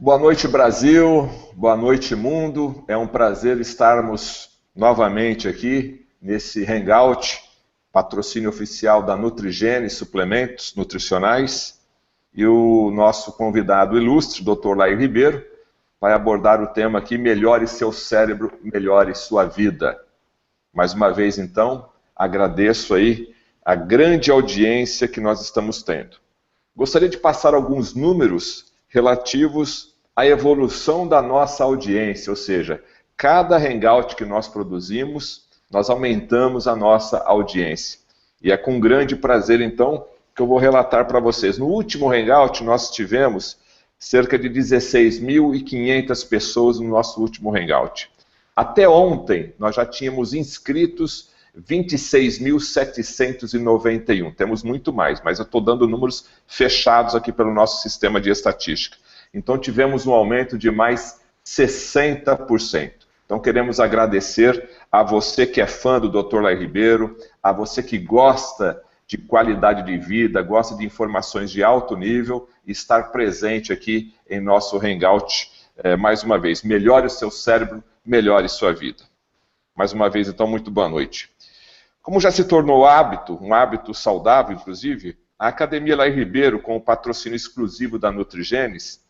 Boa noite, Brasil. Boa noite, mundo. É um prazer estarmos novamente aqui nesse Hangout, patrocínio oficial da Nutrigene, suplementos nutricionais. E o nosso convidado ilustre, Dr. Lair Ribeiro, vai abordar o tema aqui, melhore seu cérebro, melhore sua vida. Mais uma vez, então, agradeço aí a grande audiência que nós estamos tendo. Gostaria de passar alguns números relativos à evolução da nossa audiência, ou seja, cada hangout que nós produzimos, nós aumentamos a nossa audiência. E é com grande prazer, então, que eu vou relatar para vocês. No último hangout, nós tivemos cerca de 16.500 pessoas no nosso último hangout. Até ontem, nós já tínhamos inscritos 26.791. Temos muito mais, mas eu estou dando números fechados aqui pelo nosso sistema de estatística. Então tivemos um aumento de mais 60%. Então queremos agradecer a você que é fã do Dr. Lair Ribeiro, a você que gosta de qualidade de vida, gosta de informações de alto nível, estar presente aqui em nosso Hangout mais uma vez. Melhore o seu cérebro, melhore sua vida. Mais uma vez, então, muito boa noite. Como já se tornou hábito, um hábito saudável, inclusive, a Academia Lair Ribeiro, com o patrocínio exclusivo da Nutrigenes,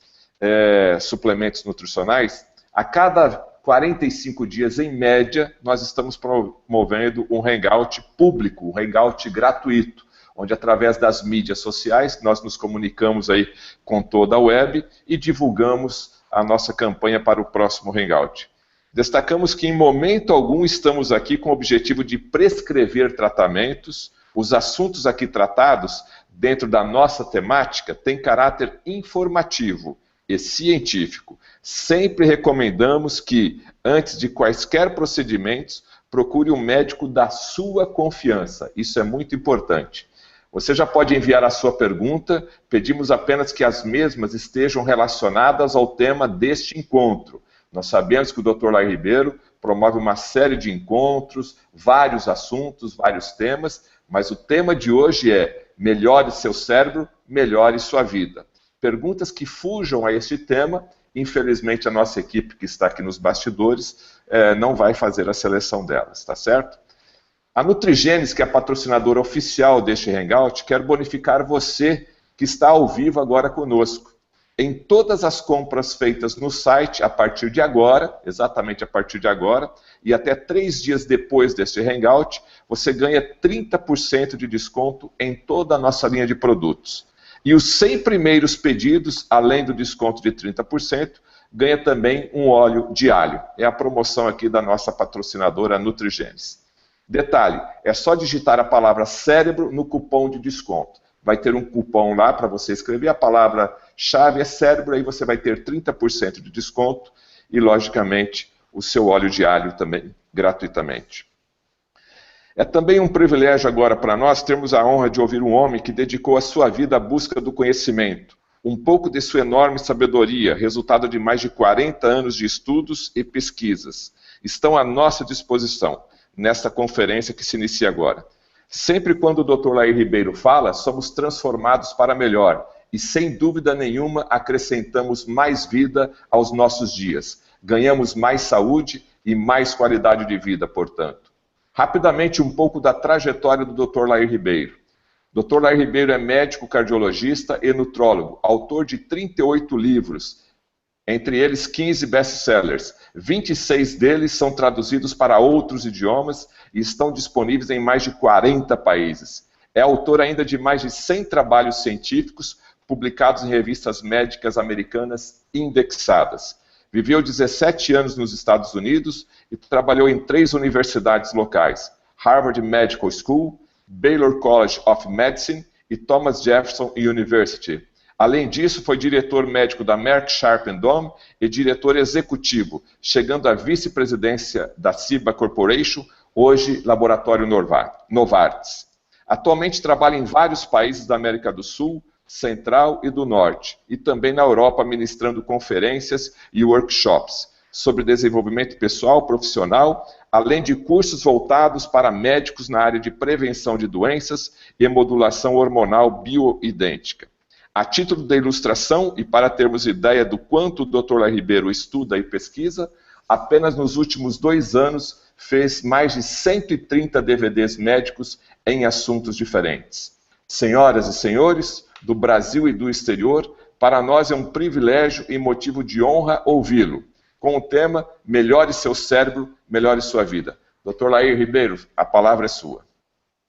suplementos nutricionais, a cada 45 dias, em média, nós estamos promovendo um hangout público, um hangout gratuito, onde através das mídias sociais nós nos comunicamos aí com toda a web e divulgamos a nossa campanha para o próximo hangout. Destacamos que em momento algum estamos aqui com o objetivo de prescrever tratamentos. Os assuntos aqui tratados dentro da nossa temática têm caráter informativo e científico. Sempre recomendamos que, antes de quaisquer procedimentos, procure um médico da sua confiança. Isso é muito importante. Você já pode enviar a sua pergunta, pedimos apenas que as mesmas estejam relacionadas ao tema deste encontro. Nós sabemos que o Dr. Lair Ribeiro promove uma série de encontros, vários assuntos, vários temas, mas o tema de hoje é melhore seu cérebro, melhore sua vida. Perguntas que fujam a este tema, infelizmente a nossa equipe que está aqui nos bastidores não vai fazer a seleção delas, tá certo? A Nutrigenes, que é a patrocinadora oficial deste Hangout, quer bonificar você que está ao vivo agora conosco. Em todas as compras feitas no site, a partir de agora, exatamente a partir de agora, e até 3 dias depois deste Hangout, você ganha 30% de desconto em toda a nossa linha de produtos. E os 100 primeiros pedidos, além do desconto de 30%, ganha também um óleo de alho. É a promoção aqui da nossa patrocinadora Nutrigenes. Detalhe, é só digitar a palavra cérebro no cupom de desconto. Vai ter um cupom lá para você escrever, a palavra-chave é cérebro, aí você vai ter 30% de desconto e, logicamente, o seu óleo de alho também, gratuitamente. É também um privilégio agora para nós termos a honra de ouvir um homem que dedicou a sua vida à busca do conhecimento, um pouco de sua enorme sabedoria, resultado de mais de 40 anos de estudos e pesquisas, estão à nossa disposição nesta conferência que se inicia agora. Sempre quando o Dr. Lair Ribeiro fala, somos transformados para melhor e, sem dúvida nenhuma, acrescentamos mais vida aos nossos dias. Ganhamos mais saúde e mais qualidade de vida, portanto. Rapidamente, um pouco da trajetória do Dr. Lair Ribeiro. Dr. Lair Ribeiro é médico cardiologista e nutrólogo, autor de 38 livros, entre eles 15 best-sellers. 26 deles são traduzidos para outros idiomas e estão disponíveis em mais de 40 países. É autor ainda de mais de 100 trabalhos científicos publicados em revistas médicas americanas indexadas. Viveu 17 anos nos Estados Unidos e trabalhou em 3 universidades locais: Harvard Medical School, Baylor College of Medicine e Thomas Jefferson University. Além disso, foi diretor médico da Merck Sharp & Dohme e diretor executivo, chegando à vice-presidência da Ciba Corporation, hoje Laboratório Novartis. Atualmente trabalha em vários países da América do Sul, Central e do Norte, e também na Europa ministrando conferências e workshops sobre desenvolvimento pessoal, profissional, além de cursos voltados para médicos na área de prevenção de doenças e modulação hormonal bioidêntica. A título de ilustração e para termos ideia do quanto o Dr. Laí Ribeiro estuda e pesquisa, apenas nos últimos 2 anos fez mais de 130 DVDs médicos em assuntos diferentes. Senhoras e senhores, do Brasil e do exterior, para nós é um privilégio e motivo de honra ouvi-lo, com o tema Melhore seu cérebro, melhore sua vida. Dr. Laí Ribeiro, a palavra é sua.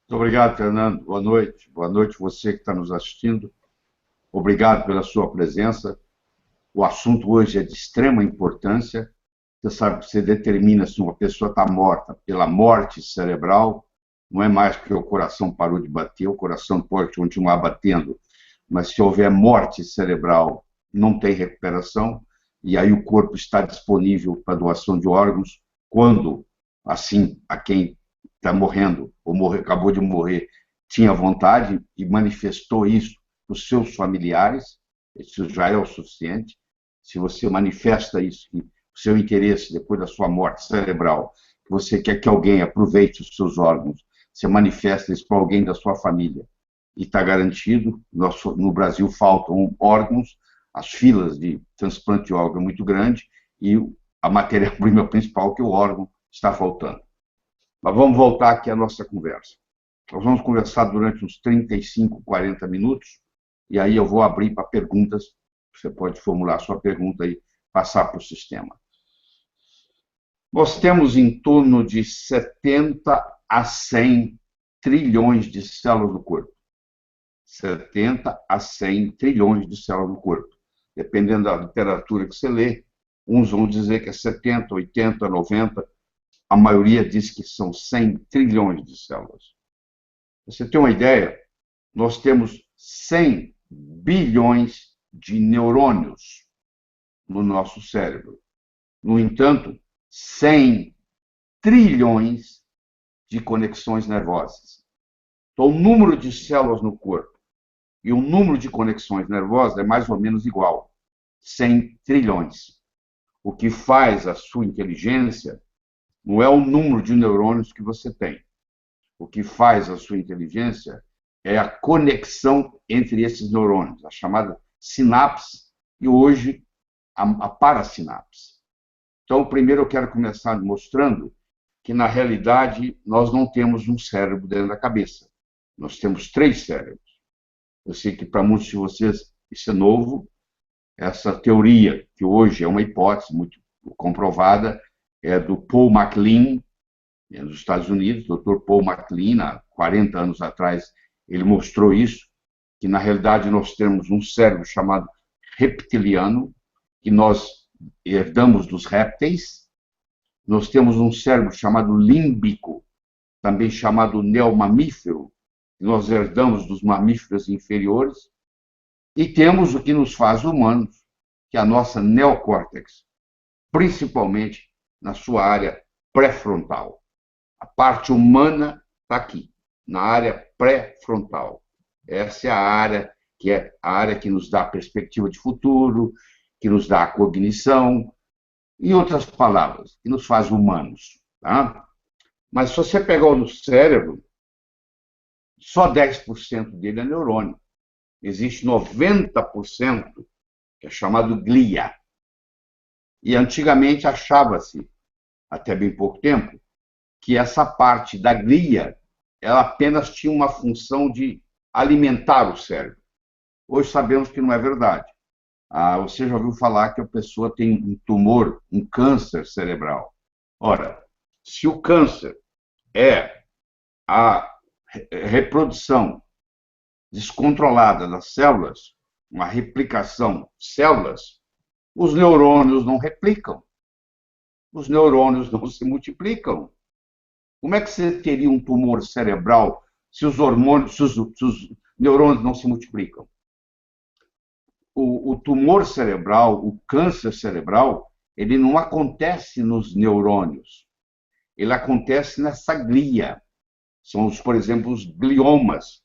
Muito obrigado, Fernando. Boa noite. Boa noite você que está nos assistindo. Obrigado pela sua presença. O assunto hoje é de extrema importância. Você sabe que você determina se uma pessoa está morta pela morte cerebral. Não é mais porque o coração parou de bater, o coração pode continuar batendo, mas se houver morte cerebral, não tem recuperação, e aí o corpo está disponível para doação de órgãos, quando, assim, a quem está morrendo, ou acabou de morrer, tinha vontade e manifestou isso para os seus familiares, isso já é o suficiente. Se você manifesta isso, o seu interesse depois da sua morte cerebral, que você quer que alguém aproveite os seus órgãos, você manifesta isso para alguém da sua família, e está garantido. No Brasil faltam órgãos, as filas de transplante de órgão é muito grande, e a matéria-prima principal que o órgão está faltando. Mas vamos voltar aqui à nossa conversa. Nós vamos conversar durante uns 35, 40 minutos, e aí eu vou abrir para perguntas. Você pode formular a sua pergunta e passar para o sistema. Nós temos em torno de 70 a 100 trilhões de células no corpo. 70 a 100 trilhões de células no corpo. Dependendo da literatura que você lê, uns vão dizer que é 70, 80, 90, a maioria diz que são 100 trilhões de células. Pra você ter uma ideia, nós temos 100 bilhões de neurônios no nosso cérebro. No entanto, 100 trilhões de conexões nervosas. Então, o número de células no corpo e o número de conexões nervosas é mais ou menos igual, 100 trilhões. O que faz a sua inteligência não é o número de neurônios que você tem. O que faz a sua inteligência é a conexão entre esses neurônios, a chamada sinapse e hoje a parasinapse. Então, primeiro eu quero começar mostrando que, na realidade, nós não temos um cérebro dentro da cabeça. Nós temos 3 cérebros. Eu sei que para muitos de vocês isso é novo. Essa teoria, que hoje é uma hipótese muito comprovada, é do Paul MacLean, nos Estados Unidos. O Dr. Paul MacLean, há 40 anos atrás, ele mostrou isso, que na realidade nós temos um cérebro chamado reptiliano, que nós herdamos dos répteis. Nós temos um cérebro chamado límbico, também chamado neomamífero, que nós herdamos dos mamíferos inferiores. E temos o que nos faz humanos, que é a nossa neocórtex, principalmente na sua área pré-frontal. A parte humana está aqui, na área pré-frontal. Essa é a área que nos dá a perspectiva de futuro, que nos dá a cognição, em outras palavras, que nos faz humanos. Tá? Mas se você pegar o cérebro, só 10% dele é neurônio. Existe 90% que é chamado glia. E antigamente achava-se, até bem pouco tempo, que essa parte da glia ela apenas tinha uma função de alimentar o cérebro. Hoje sabemos que não é verdade. Você já ouviu falar que a pessoa tem um tumor, um câncer cerebral. Ora, se o câncer é a reprodução descontrolada das células, uma replicação de células, os neurônios não replicam. Os neurônios não se multiplicam. Como é que você teria um tumor cerebral se os neurônios não se multiplicam? O tumor cerebral, o câncer cerebral, ele não acontece nos neurônios. Ele acontece nessa glia. São, por exemplo, os gliomas,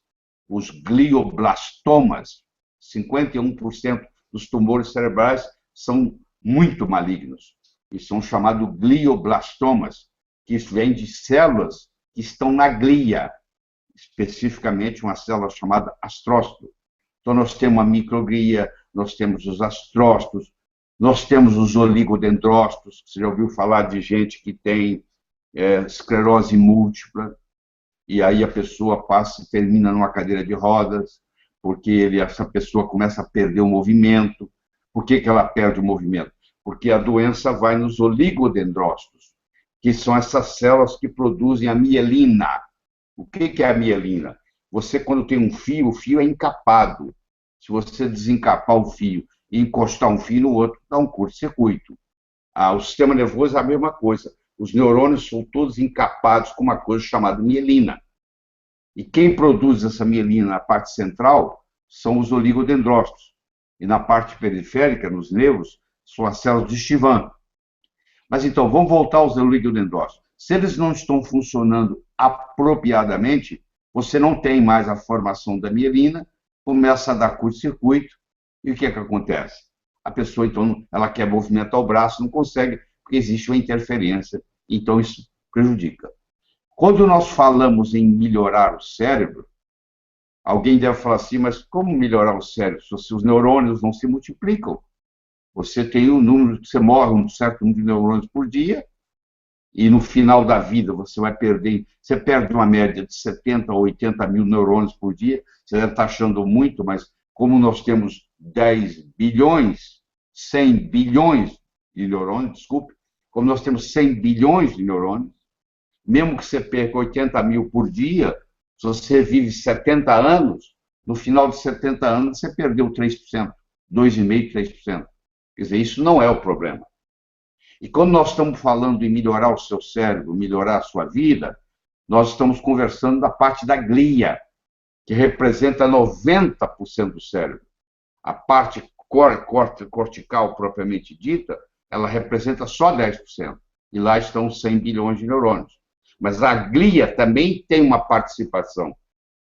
os glioblastomas. 51% dos tumores cerebrais são muito malignos e são chamados glioblastomas, que vêm de células que estão na glia, especificamente uma célula chamada astrócito. Então, nós temos a microglia, nós temos os astrócitos, nós temos os oligodendrócitos. Você já ouviu falar de gente que tem esclerose múltipla, e aí a pessoa passa e termina numa cadeira de rodas, porque essa pessoa começa a perder o movimento. Por que ela perde o movimento? Porque a doença vai nos oligodendrócitos, que são essas células que produzem a mielina. O que é a mielina? Você, quando tem um fio, o fio é encapado. Se você desencapar o fio e encostar um fio no outro, dá um curto-circuito. O sistema nervoso é a mesma coisa. Os neurônios são todos encapados com uma coisa chamada mielina. E quem produz essa mielina na parte central são os oligodendrócitos. E na parte periférica, nos nervos, são as células de Chivan. Mas então, vamos voltar aos oligodendrócitos. Se eles não estão funcionando apropriadamente, você não tem mais a formação da mielina, começa a dar curto-circuito, e o que acontece? A pessoa, então, ela quer movimentar o braço, não consegue, porque existe uma interferência, então isso prejudica. Quando nós falamos em melhorar o cérebro, alguém deve falar assim, mas como melhorar o cérebro? Se os neurônios não se multiplicam, você tem um número, você morre um certo número de neurônios por dia, e no final da vida você perde uma média de 70 ou 80 mil neurônios por dia, você deve estar achando muito, mas como nós temos 10 bilhões, 100 bilhões de neurônios, desculpe, como nós temos 100 bilhões de neurônios, mesmo que você perca 80 mil por dia, se você vive 70 anos, no final de 70 anos você perdeu 3%, 2,5%, 3%. Quer dizer, isso não é o problema. E quando nós estamos falando em melhorar o seu cérebro, melhorar a sua vida, nós estamos conversando da parte da glia, que representa 90% do cérebro. A parte cortical propriamente dita, ela representa só 10%. E lá estão 100 bilhões de neurônios. Mas a glia também tem uma participação,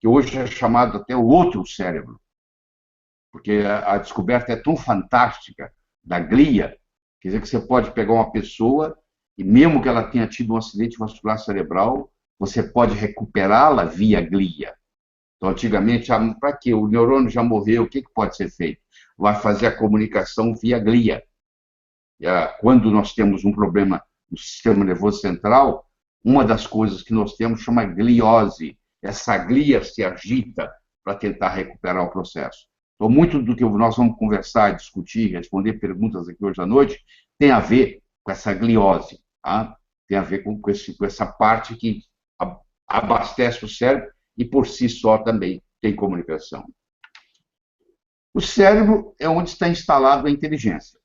que hoje é chamado até o outro cérebro. Porque a descoberta é tão fantástica da glia, quer dizer que você pode pegar uma pessoa e mesmo que ela tenha tido um acidente vascular cerebral, você pode recuperá-la via glia. Então, antigamente, para quê? O neurônio já morreu, o que pode ser feito? Vai fazer a comunicação via glia. Quando nós temos um problema no sistema nervoso central, uma das coisas que nós temos chama gliose. Essa glia se agita para tentar recuperar o processo. Então, muito do que nós vamos conversar, discutir, responder perguntas aqui hoje à noite, tem a ver com essa gliose, tá? Tem a ver com essa parte que abastece o cérebro e, por si só, também tem comunicação. O cérebro é onde está instalada a inteligência.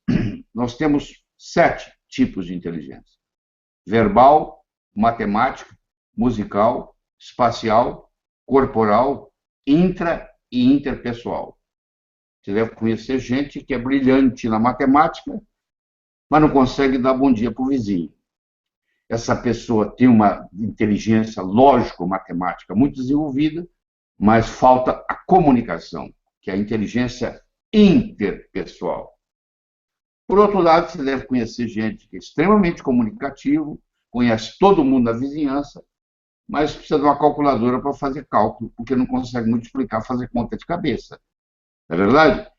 Nós temos 7 tipos de inteligência: verbal, matemática, musical, espacial, corporal, intra e interpessoal. Você deve conhecer gente que é brilhante na matemática, mas não consegue dar bom dia para o vizinho. Essa pessoa tem uma inteligência lógico-matemática muito desenvolvida, mas falta a comunicação, que é a inteligência interpessoal. Por outro lado, você deve conhecer gente que é extremamente comunicativo, conhece todo mundo na vizinhança, mas precisa de uma calculadora para fazer cálculo, porque não consegue multiplicar, fazer conta de cabeça. Não é verdade?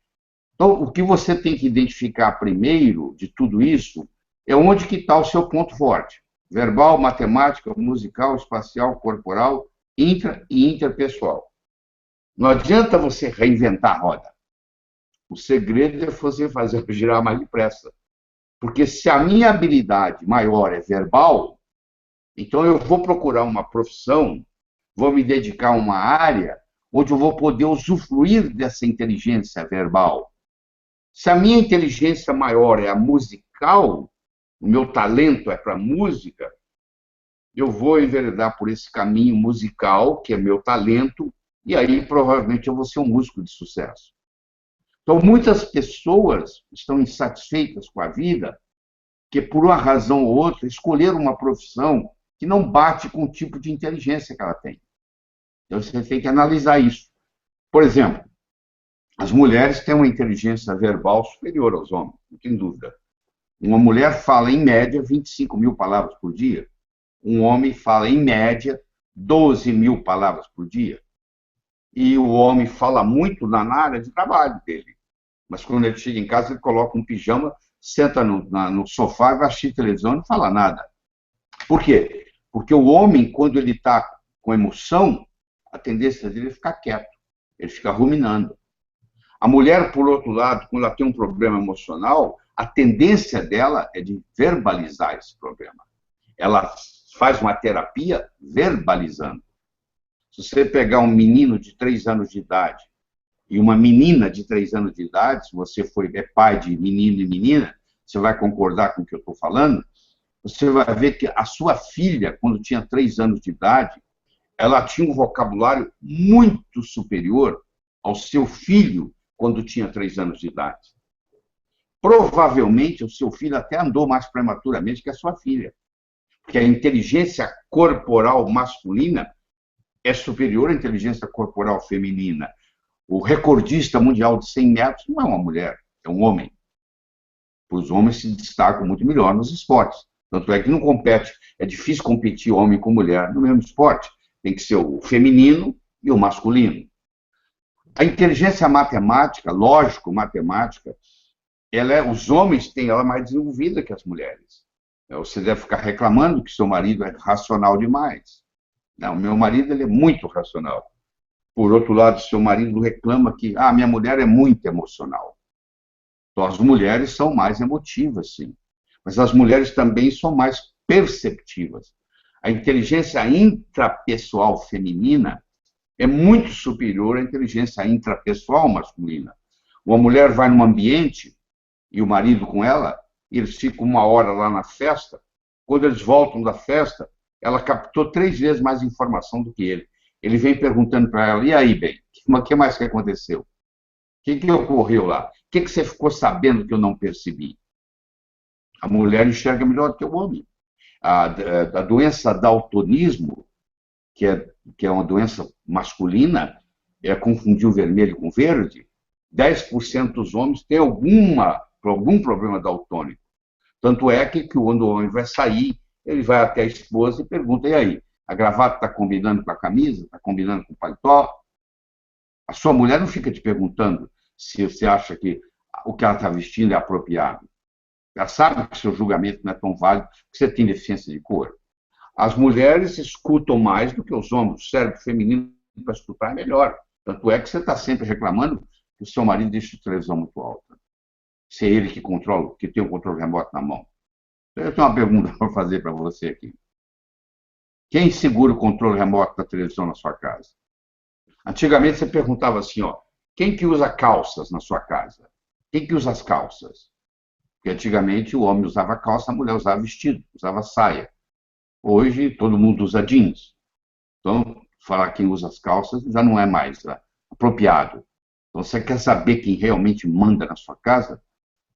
Então, o que você tem que identificar primeiro de tudo isso é onde que está o seu ponto forte. Verbal, matemática, musical, espacial, corporal, intra e interpessoal. Não adianta você reinventar a roda. O segredo é você fazer girar mais depressa. Porque se a minha habilidade maior é verbal, então eu vou procurar uma profissão, vou me dedicar a uma área onde eu vou poder usufruir dessa inteligência verbal. Se a minha inteligência maior é a musical, o meu talento é para música, eu vou enveredar por esse caminho musical, que é meu talento, e aí provavelmente eu vou ser um músico de sucesso. Então, muitas pessoas estão insatisfeitas com a vida, que por uma razão ou outra escolheram uma profissão que não bate com o tipo de inteligência que ela tem. Então, você tem que analisar isso. Por exemplo, as mulheres têm uma inteligência verbal superior aos homens, não tem dúvida. Uma mulher fala, em média, 25 mil palavras por dia. Um homem fala, em média, 12 mil palavras por dia. e o homem fala muito na área de trabalho dele. Mas quando ele chega em casa, ele coloca um pijama, senta no sofá, vai assistir televisão e não fala nada. Por quê? Porque o homem, quando ele está com emoção, a tendência dele é ficar quieto, ele fica ruminando. A mulher, por outro lado, quando ela tem um problema emocional, a tendência dela é de verbalizar esse problema. Ela faz uma terapia verbalizando. Se você pegar um menino de 3 anos de idade e uma menina de 3 anos de idade, se você é pai de menino e menina, você vai concordar com o que eu estou falando, você vai ver que a sua filha, quando tinha 3 anos de idade, ela tinha um vocabulário muito superior ao seu filho quando tinha 3 anos de idade. Provavelmente, o seu filho até andou mais prematuramente que a sua filha, porque a inteligência corporal masculina é superior à inteligência corporal feminina. O recordista mundial de 100 metros não é uma mulher, é um homem. Os homens se destacam muito melhor nos esportes. Tanto é que não compete, é difícil competir homem com mulher no mesmo esporte. Tem que ser o feminino e o masculino. A inteligência matemática, lógico-matemática, os homens têm ela mais desenvolvida que as mulheres. Você deve ficar reclamando que seu marido é racional demais. Não, meu marido ele é muito racional. Por outro lado, seu marido reclama que minha mulher é muito emocional. Então, as mulheres são mais emotivas, sim. Mas as mulheres também são mais perceptivas. A inteligência intrapessoal feminina é muito superior à inteligência intrapessoal masculina. Uma mulher vai num ambiente, e o marido com ela, e eles ficam 1 hora lá na festa. Quando eles voltam da festa, ela captou 3 vezes mais informação do que ele. Ele vem perguntando para ela, e aí, bem, o que mais que aconteceu? O que ocorreu lá? O que você ficou sabendo que eu não percebi? A mulher enxerga melhor do que o homem. A doença daltonismo, que é uma doença masculina, é confundir o vermelho com o verde, 10% dos homens têm algum problema daltônico. Tanto é que quando o homem vai sair, ele vai até a esposa e pergunta, e aí, a gravata está combinando com a camisa? Está combinando com o paletó? A sua mulher não fica te perguntando se você acha que o que ela está vestindo é apropriado. Ela sabe que seu julgamento não é tão válido, que você tem deficiência de cor. As mulheres escutam mais do que os homens. O cérebro feminino para escutar é melhor. Tanto é que você está sempre reclamando que o seu marido deixa a televisão muito alta. Se é ele que controla, que tem o controle remoto na mão. Eu tenho uma pergunta para fazer para você aqui. Quem segura o controle remoto da televisão na sua casa? Antigamente você perguntava assim, quem que usa calças na sua casa? Quem que usa as calças? Porque antigamente o homem usava calça, a mulher usava vestido, usava saia. Hoje todo mundo usa jeans. Então, falar quem usa as calças já não é mais apropriado. Então, você quer saber quem realmente manda na sua casa?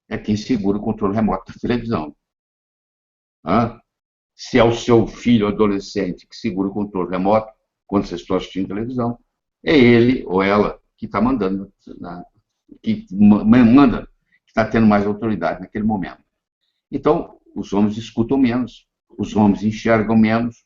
É quem segura o controle remoto da televisão. Se é o seu filho adolescente que segura o controle remoto quando vocês estão assistindo televisão, é ele ou ela que está mandando, que manda, que está tendo mais autoridade naquele momento. Então, os homens escutam menos, os homens enxergam menos,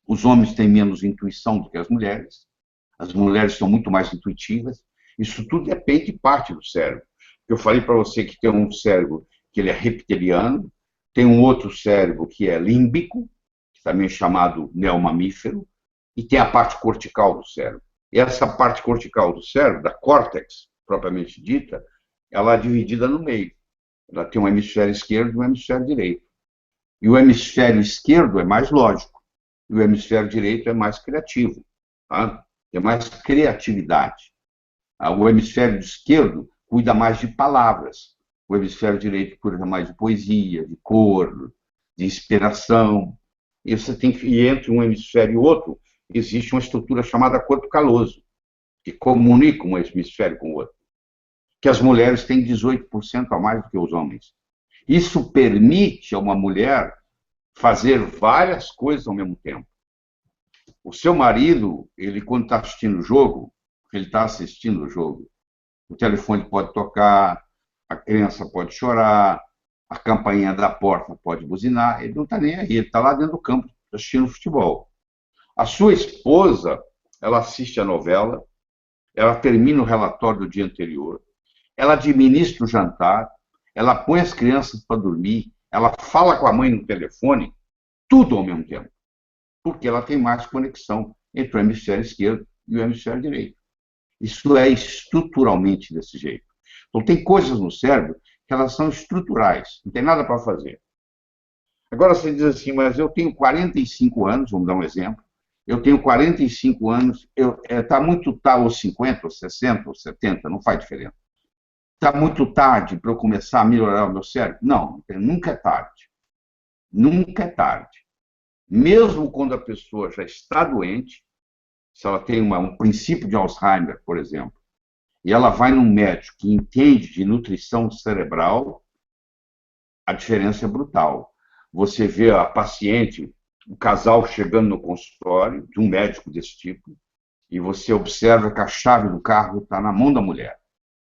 os homens têm menos intuição do que as mulheres são muito mais intuitivas. Isso tudo depende de parte do cérebro. Eu falei para você que tem um cérebro que ele é reptiliano, tem um outro cérebro que é límbico, que também é chamado neomamífero, e tem a parte cortical do cérebro. E essa parte cortical do cérebro, da córtex, propriamente dita, ela é dividida no meio. Ela tem um hemisfério esquerdo e um hemisfério direito. E o hemisfério esquerdo é mais lógico, e o hemisfério direito é mais criativo. Tem mais criatividade. O hemisfério esquerdo cuida mais de palavras. O hemisfério direito cuida mais de poesia, de cor, de inspiração. E entre um hemisfério e outro, existe uma estrutura chamada corpo caloso, que comunica um hemisfério com o outro. Que as mulheres têm 18% a mais do que os homens. Isso permite a uma mulher fazer várias coisas ao mesmo tempo. O seu marido, ele quando está assistindo o jogo, o telefone pode tocar, a criança pode chorar, a campainha da porta pode buzinar, ele não está nem aí, ele está lá dentro do campo assistindo futebol. A sua esposa, ela assiste a novela, ela termina o relatório do dia anterior, ela administra o jantar, ela põe as crianças para dormir, ela fala com a mãe no telefone, tudo ao mesmo tempo, porque ela tem mais conexão entre o hemisfério esquerdo e o hemisfério direito. Isso é estruturalmente desse jeito. Então, tem coisas no cérebro que elas são estruturais, não tem nada para fazer. Agora você diz assim, mas eu tenho 45 anos, vamos dar um exemplo, eu tenho 45 anos, está muito tarde, ou 50, ou 60, ou 70, não faz diferença. Está muito tarde para eu começar a melhorar o meu cérebro? Não, nunca é tarde. Nunca é tarde. Mesmo quando a pessoa já está doente, se ela tem um princípio de Alzheimer, por exemplo, e ela vai num médico que entende de nutrição cerebral, a diferença é brutal. Você vê a paciente, o casal chegando no consultório de um médico desse tipo, e você observa que a chave do carro está na mão da mulher.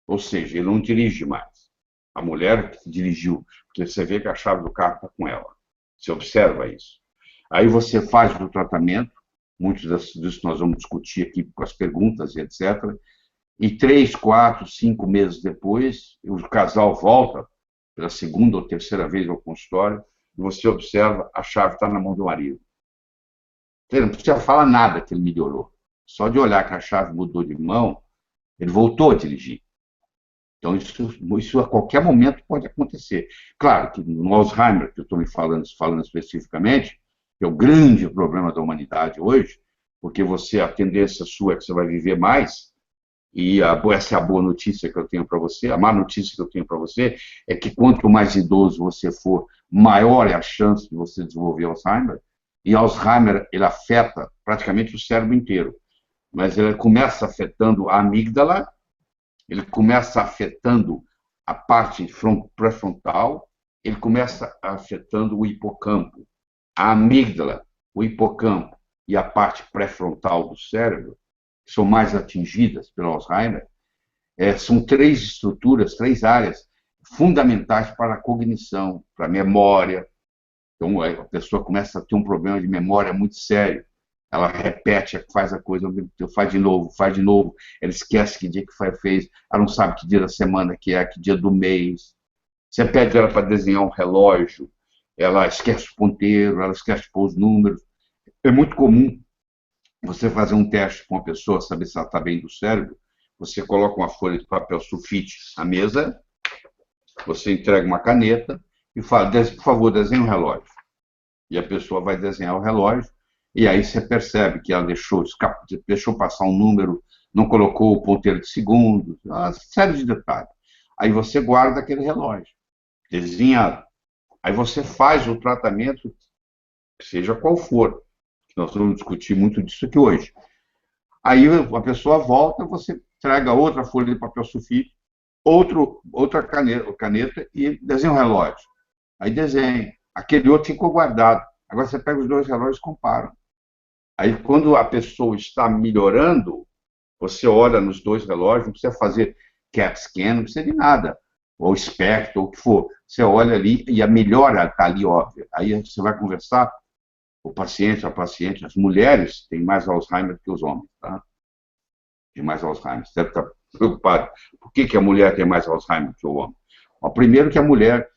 Ou seja, ele não dirige mais. A mulher que dirigiu, porque você vê que a chave do carro está com ela. Você observa isso. Aí você faz o tratamento, muitos disso nós vamos discutir aqui com as perguntas e etc. E 3, 4, 5 meses depois, o casal volta pela segunda ou terceira vez ao consultório e você observa a chave está na mão do marido. Ele não precisa falar nada que ele melhorou. Só de olhar que a chave mudou de mão, ele voltou a dirigir. Então, isso a qualquer momento pode acontecer. Claro que no Alzheimer, que eu estou me falando especificamente, que é o grande problema da humanidade hoje, porque a tendência sua é que você vai viver mais, e essa é a boa notícia que eu tenho para você, a má notícia que eu tenho para você é que quanto mais idoso você for, maior é a chance de você desenvolver Alzheimer, e Alzheimer, ele afeta praticamente o cérebro inteiro, mas ele começa afetando a amígdala, ele começa afetando a parte pré-frontal, ele começa afetando o hipocampo. A amígdala, o hipocampo e a parte pré-frontal do cérebro, que são mais atingidas pelo Alzheimer, são 3 estruturas, 3 áreas fundamentais para a cognição, para a memória. Então, a pessoa começa a ter um problema de memória muito sério. Ela repete, faz a coisa, faz de novo, ela esquece que dia que fez, ela não sabe que dia da semana que é, que dia do mês. Você pede ela para desenhar um relógio, ela esquece o ponteiro, ela esquece de pôr os números. É muito comum você fazer um teste com uma pessoa, saber se ela está bem do cérebro, você coloca uma folha de papel sulfite na mesa, você entrega uma caneta e fala, por favor, desenhe um relógio. E a pessoa vai desenhar o relógio, e aí você percebe que ela deixou passar um número, não colocou o ponteiro de segundos, uma série de detalhes. Aí você guarda aquele relógio, desenhado. Aí você faz o tratamento, seja qual for. Nós vamos discutir muito disso aqui hoje. Aí a pessoa volta, você traga outra folha de papel sulfite, outra caneta e desenha um relógio. Aí desenha. Aquele outro ficou guardado. Agora você pega os 2 relógios e compara. Aí quando a pessoa está melhorando, você olha nos 2 relógios, não precisa fazer CAT scan, não precisa de nada. Ou espectro, ou o que for. Você olha ali e a melhora está ali óbvia. Aí você vai conversar, a paciente, as mulheres têm mais Alzheimer que os homens, tá? Tem mais Alzheimer. Você deve estar preocupado. Por que a mulher tem mais Alzheimer que o homem? Bom, primeiro que a mulher,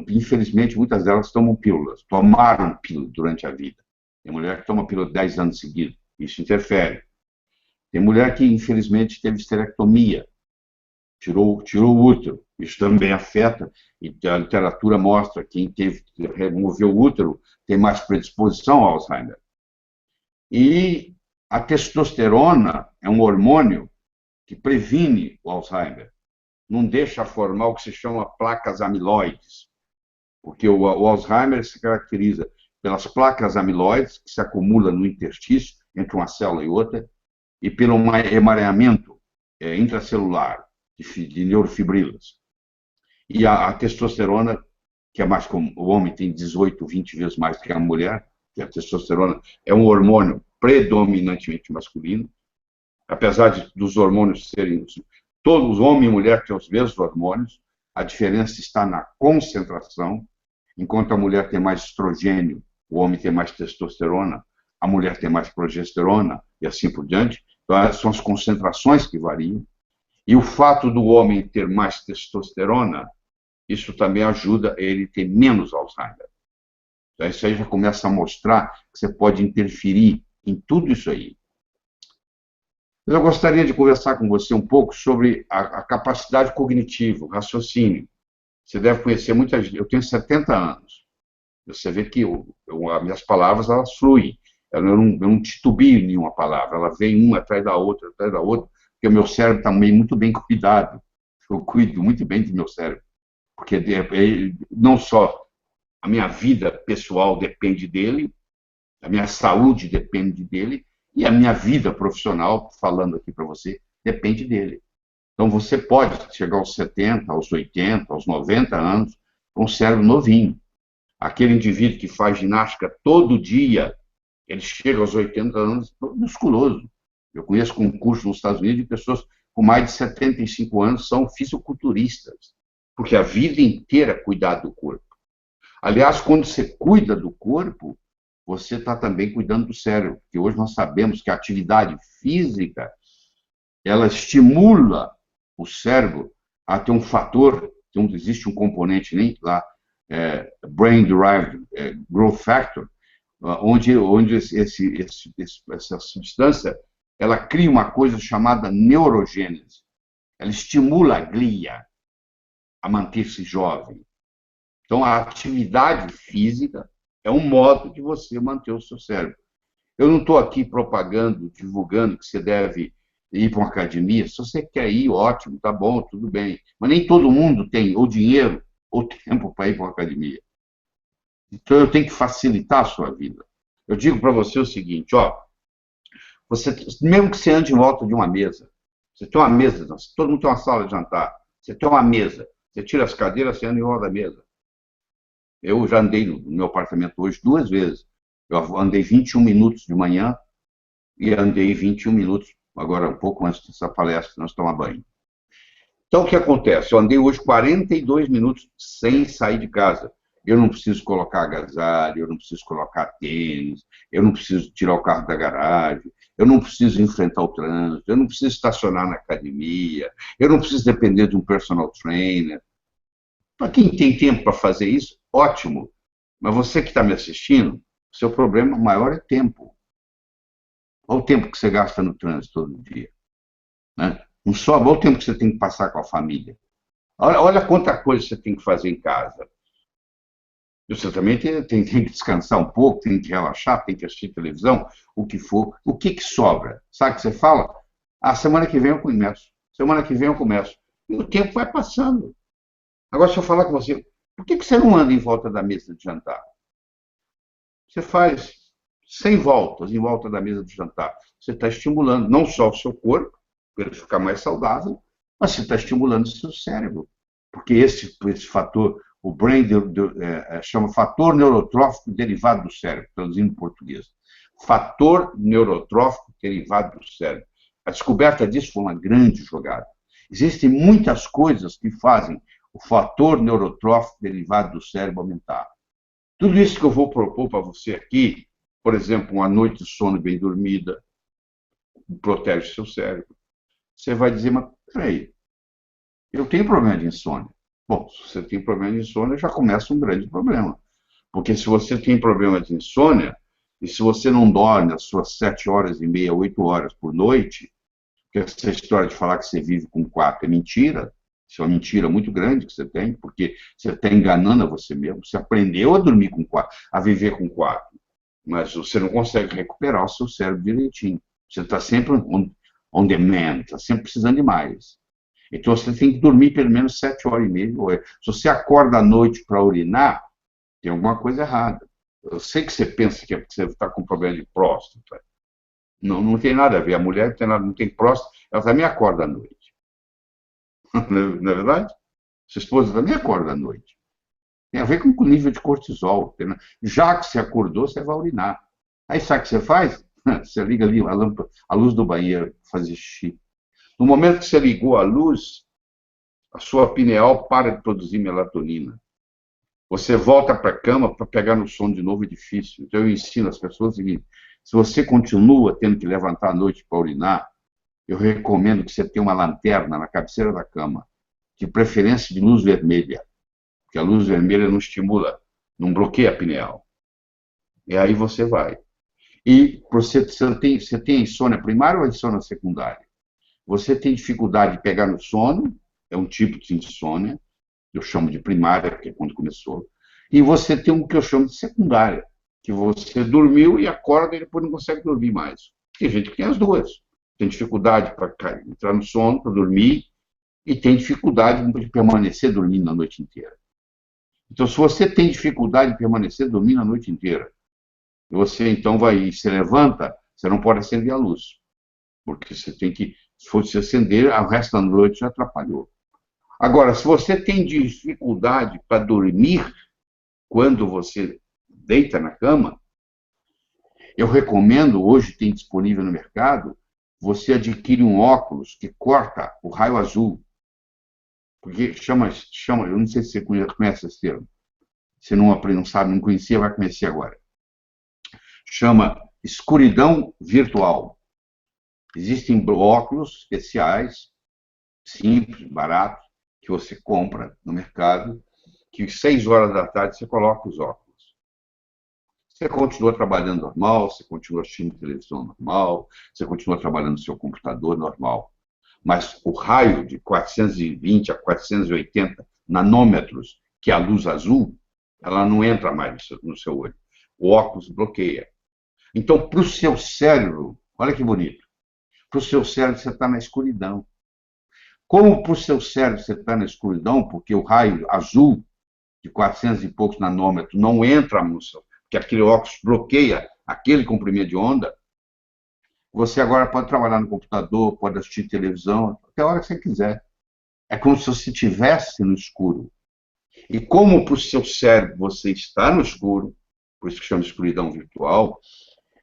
infelizmente, muitas delas tomam pílulas, tomaram pílula durante a vida. Tem mulher que toma pílula 10 anos seguidos, isso interfere. Tem mulher que, infelizmente, teve esterectomia, tirou o útero, isso também afeta, e a literatura mostra que quem removeu o útero tem mais predisposição ao Alzheimer. E a testosterona é um hormônio que previne o Alzheimer, não deixa formar o que se chama placas amiloides, porque o Alzheimer se caracteriza pelas placas amiloides que se acumulam no interstício, entre uma célula e outra, e pelo emaranhamento intracelular de neurofibrilas. E a testosterona, que é mais comum, o homem tem 18, 20 vezes mais do que a mulher, que a testosterona é um hormônio predominantemente masculino, apesar dos hormônios serem... Todos, homem e mulher, têm os mesmos hormônios, a diferença está na concentração, enquanto a mulher tem mais estrogênio, o homem tem mais testosterona, a mulher tem mais progesterona, e assim por diante, Então, são as concentrações que variam. E o fato do homem ter mais testosterona, isso também ajuda ele a ter menos Alzheimer. Então, isso aí já começa a mostrar que você pode interferir em tudo isso aí. Eu gostaria de conversar com você um pouco sobre a capacidade cognitiva, o raciocínio. Você deve conhecer muita gente. Eu tenho 70 anos. Você vê que as minhas palavras, elas fluem. Eu não titubio em nenhuma palavra. Ela vem uma atrás da outra, porque o meu cérebro está muito bem cuidado. Eu cuido muito bem do meu cérebro. Porque não só a minha vida pessoal depende dele, a minha saúde depende dele, e a minha vida profissional, falando aqui para você, depende dele. Então, você pode chegar aos 70, aos 80, aos 90 anos com um cérebro novinho. Aquele indivíduo que faz ginástica todo dia, ele chega aos 80 anos musculoso. Eu conheço concursos nos Estados Unidos de pessoas com mais de 75 anos são fisiculturistas, porque a vida inteira cuidar do corpo. Aliás, quando você cuida do corpo, você está também cuidando do cérebro, porque hoje nós sabemos que a atividade física, ela estimula o cérebro a ter um fator, existe um componente nem lá, Brain Derived Growth Factor, onde essa substância, ela cria uma coisa chamada neurogênese. Ela estimula a glia a manter-se jovem. Então, a atividade física é um modo de você manter o seu cérebro. Eu não estou aqui propagando, divulgando que você deve ir para uma academia. Se você quer ir, ótimo, tá bom, tudo bem. Mas nem todo mundo tem ou dinheiro ou tempo para ir para uma academia. Então, eu tenho que facilitar a sua vida. Eu digo para você o seguinte, mesmo que você ande em volta de uma mesa, você tem uma mesa, todo mundo tem uma sala de jantar, você tem uma mesa, você tira as cadeiras, você anda em volta da mesa. Eu já andei no meu apartamento hoje 2 vezes. Eu andei 21 minutos de manhã e andei 21 minutos, agora um pouco antes dessa palestra, nós tomar banho. Então, o que acontece? Eu andei hoje 42 minutos sem sair de casa. Eu não preciso colocar agasalho, eu não preciso colocar tênis, eu não preciso tirar o carro da garagem, eu não preciso enfrentar o trânsito, eu não preciso estacionar na academia, eu não preciso depender de um personal trainer. Para quem tem tempo para fazer isso, ótimo. Mas você que está me assistindo, seu problema maior é tempo. Olha o tempo que você gasta no trânsito todo dia. Né? Não sobra, olha o tempo que você tem que passar com a família. Olha quanta coisa você tem que fazer em casa. Você também tem que descansar um pouco, tem que relaxar, tem que assistir televisão, o que for. O que sobra? Sabe o que você fala? Semana que vem eu começo. Semana que vem eu começo. E o tempo vai passando. Agora, se eu falar com você, por que você não anda em volta da mesa de jantar? Você faz 100 voltas em volta da mesa de jantar. Você está estimulando não só o seu corpo, para ele ficar mais saudável, mas você está estimulando o seu cérebro. Porque esse fator, o brain chama fator neurotrófico derivado do cérebro, traduzindo em português. Fator neurotrófico derivado do cérebro. A descoberta disso foi uma grande jogada. Existem muitas coisas que fazem o fator neurotrófico derivado do cérebro aumentar. Tudo isso que eu vou propor para você aqui, por exemplo, uma noite de sono bem dormida, protege seu cérebro. Você vai dizer, mas peraí, eu tenho problema de insônia. Bom, se você tem problema de insônia, já começa um grande problema. Porque se você tem problema de insônia, e se você não dorme as suas 7 horas e meia, 8 horas por noite, porque essa história de falar que você vive com 4 é mentira, isso é uma mentira muito grande que você tem, porque você está enganando a você mesmo. Você aprendeu a dormir com 4, a viver com 4, mas você não consegue recuperar o seu cérebro direitinho. Você está sempre on demand, está sempre precisando de mais. Então você tem que dormir pelo menos 7 horas e meia. Se você acorda à noite para urinar, tem alguma coisa errada. Eu sei que você pensa que é porque você está com problema de próstata. Não tem nada a ver. A mulher não tem próstata, ela também acorda à noite. Não é verdade? Sua esposa também acorda à noite. Tem a ver com o nível de cortisol. Já que você acordou, você vai urinar. Aí sabe o que você faz? Você liga ali a luz do banheiro para fazer xixi. No momento que você ligou a luz, a sua pineal para de produzir melatonina. Você volta para a cama para pegar no sono de novo, é difícil. Então eu ensino as pessoas o seguinte: se você continua tendo que levantar à noite para urinar, eu recomendo que você tenha uma lanterna na cabeceira da cama, de preferência de luz vermelha, porque a luz vermelha não estimula, não bloqueia a pineal. E aí você vai. E você tem insônia primária ou insônia secundária? Você tem dificuldade de pegar no sono, é um tipo de insônia, eu chamo de primária, porque é quando começou. E você tem um que eu chamo de secundária, que você dormiu e acorda e depois não consegue dormir mais. Tem gente que tem as duas. Tem dificuldade para entrar no sono, para dormir, e tem dificuldade de permanecer dormindo a noite inteira. Então, se você tem dificuldade de permanecer dormindo a noite inteira, você então se levanta, você não pode acender a luz, porque você tem que, se fosse acender, o resto da noite já atrapalhou. Agora, se você tem dificuldade para dormir quando você deita na cama, eu recomendo, hoje tem disponível no mercado, você adquire um óculos que corta o raio azul. Porque eu não sei se você conhece esse termo. Se não sabe, não conhecia, vai conhecer agora. Chama escuridão virtual. Existem óculos especiais, simples, baratos, que você compra no mercado, que às 6 horas da tarde você coloca os óculos. Você continua trabalhando normal, você continua assistindo televisão normal, você continua trabalhando no seu computador normal. Mas o raio de 420 a 480 nanômetros, que é a luz azul, ela não entra mais no seu olho. O óculos bloqueia. Então, para o seu cérebro, olha que bonito, para o seu cérebro você está na escuridão. Como para o seu cérebro você está na escuridão, porque o raio azul de 400 e poucos nanômetros não entra no seu, porque aquele óculos bloqueia aquele comprimento de onda, você agora pode trabalhar no computador, pode assistir televisão, até a hora que você quiser. É como se você estivesse no escuro. E como para o seu cérebro você está no escuro, por isso que chama escuridão virtual,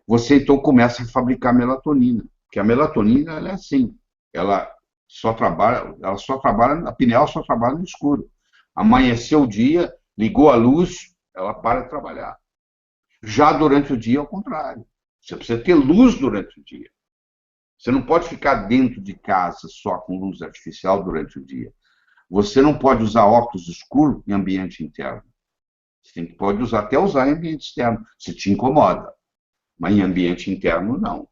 você então começa a fabricar melatonina. Porque a melatonina, ela é assim, ela só trabalha, a pineal só trabalha no escuro. Amanheceu o dia, ligou a luz, ela para de trabalhar. Já durante o dia, ao contrário. Você precisa ter luz durante o dia. Você não pode ficar dentro de casa só com luz artificial durante o dia. Você não pode usar óculos escuros em ambiente interno. Você pode até usar em ambiente externo, se te incomoda. Mas em ambiente interno, não.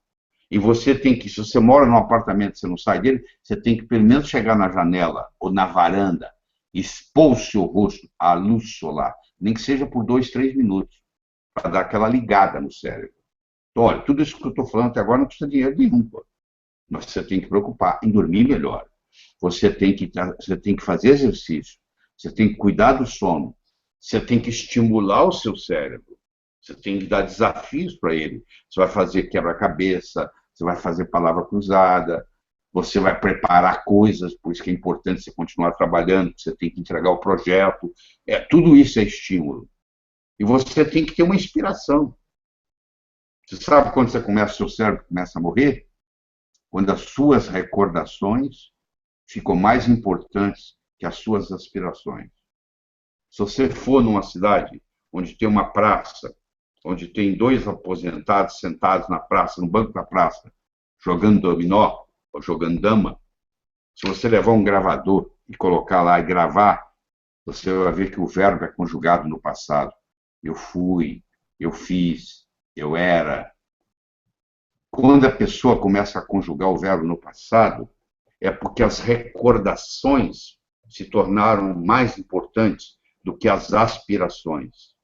E você tem que, se você mora num apartamento e você não sai dele, você tem que pelo menos chegar na janela ou na varanda, expor o seu rosto à luz solar, nem que seja por 2, 3 minutos, para dar aquela ligada no cérebro. Então, olha, tudo isso que eu estou falando até agora não custa dinheiro nenhum, pô. Mas você tem que preocupar em dormir melhor. Você tem que fazer exercício. Você tem que cuidar do sono. Você tem que estimular o seu cérebro. Você tem que dar desafios para ele. Você vai fazer quebra-cabeça, você vai fazer palavra cruzada, você vai preparar coisas, por isso que é importante você continuar trabalhando, você tem que entregar o projeto. Tudo isso é estímulo. E você tem que ter uma inspiração. Você sabe quando seu cérebro começa a morrer? Quando as suas recordações ficam mais importantes que as suas aspirações. Se você for numa cidade onde tem uma praça, onde tem 2 aposentados sentados na praça, no banco da praça, jogando dominó ou jogando dama, se você levar um gravador e colocar lá e gravar, você vai ver que o verbo é conjugado no passado. Eu fui, eu fiz, eu era. Quando a pessoa começa a conjugar o verbo no passado, é porque as recordações se tornaram mais importantes do que as aspirações.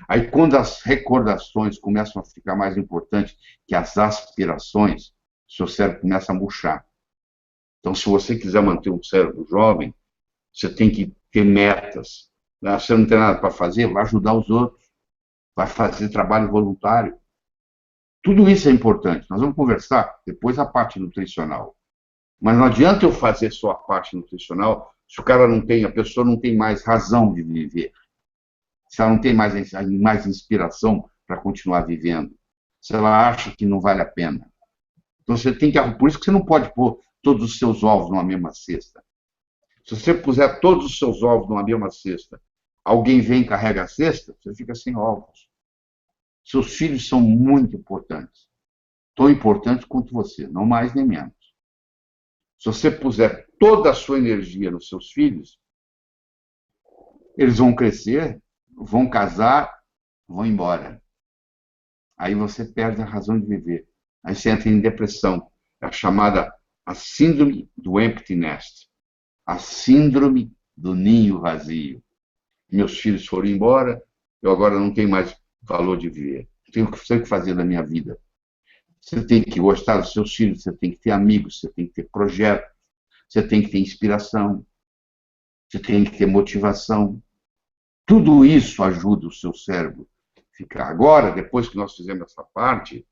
Aí, quando as recordações começam a ficar mais importantes que as aspirações, seu cérebro começa a murchar. Então, se você quiser manter um cérebro jovem, você tem que ter metas. Você não tem nada para fazer, vai ajudar os outros, vai fazer trabalho voluntário. Tudo isso é importante. Nós vamos conversar depois a parte nutricional. Mas não adianta eu fazer só a parte nutricional se a pessoa não tem mais razão de viver. Se ela não tem mais inspiração para continuar vivendo. Se ela acha que não vale a pena. Então você tem que. Por isso que você não pode pôr todos os seus ovos numa mesma cesta. Se você puser todos os seus ovos numa mesma cesta, alguém vem e carrega a cesta, você fica sem ovos. Seus filhos são muito importantes. Tão importantes quanto você, não mais nem menos. Se você puser toda a sua energia nos seus filhos, eles vão crescer, vão casar, vão embora. Aí você perde a razão de viver. Aí você entra em depressão. É a chamada a síndrome do empty nest. A síndrome do ninho vazio. Meus filhos foram embora, eu agora não tenho mais valor de viver. Tenho o que fazer da minha vida. Você tem que gostar dos seus filhos, você tem que ter amigos, você tem que ter projetos, você tem que ter inspiração, você tem que ter motivação. Tudo isso ajuda o seu cérebro a ficar. Agora, depois que nós fizemos essa parte,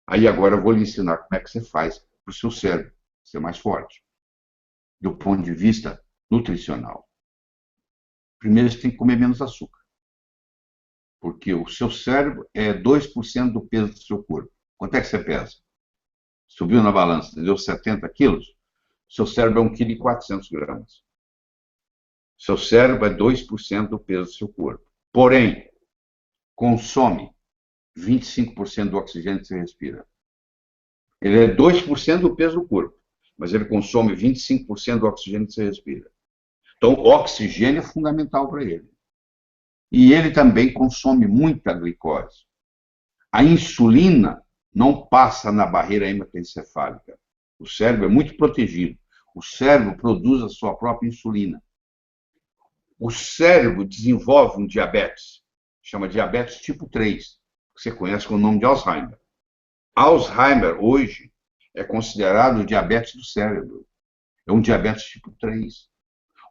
aí agora eu vou lhe ensinar como é que você faz para o seu cérebro ser mais forte, do ponto de vista nutricional. Primeiro, você tem que comer menos açúcar, porque o seu cérebro é 2% do peso do seu corpo. Quanto é que você pesa? Subiu na balança, deu 70 quilos? Seu cérebro é 1,4 kg. Seu cérebro é 2% do peso do seu corpo. Porém, consome 25% do oxigênio que você respira. Ele é 2% do peso do corpo, mas ele consome 25% do oxigênio que você respira. Então, o oxigênio é fundamental para ele. E ele também consome muita glicose. A insulina não passa na barreira hematoencefálica. O cérebro é muito protegido. O cérebro produz a sua própria insulina. O cérebro desenvolve um diabetes, chama diabetes tipo 3, que você conhece com o nome de Alzheimer. Alzheimer, hoje, é considerado o diabetes do cérebro. É um diabetes tipo 3,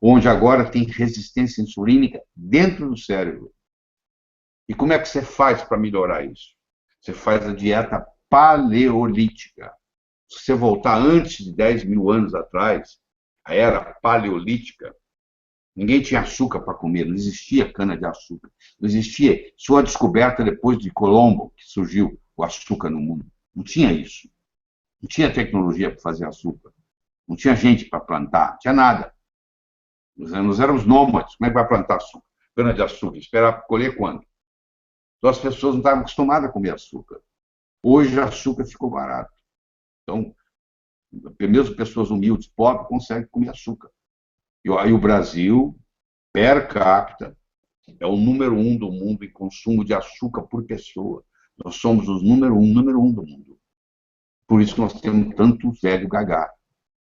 onde agora tem resistência insulínica dentro do cérebro. E como é que você faz para melhorar isso? Você faz a dieta paleolítica. Se você voltar antes de 10 mil anos atrás, a era paleolítica, ninguém tinha açúcar para comer, não existia cana-de-açúcar. Não existia. Isso foi a descoberta depois de Colombo, que surgiu o açúcar no mundo. Não tinha isso. Não tinha tecnologia para fazer açúcar. Não tinha gente para plantar, não tinha nada. Nós éramos nômades. Como é que vai plantar açúcar? Cana-de-açúcar. Esperar colher quando? Então as pessoas não estavam acostumadas a comer açúcar. Hoje o açúcar ficou barato. Então, mesmo pessoas humildes, pobres, conseguem comer açúcar. E aí o Brasil, per capita, é o número 1 do mundo em consumo de açúcar por pessoa. Nós somos os número um do mundo. Por isso que nós temos tanto velho gagá,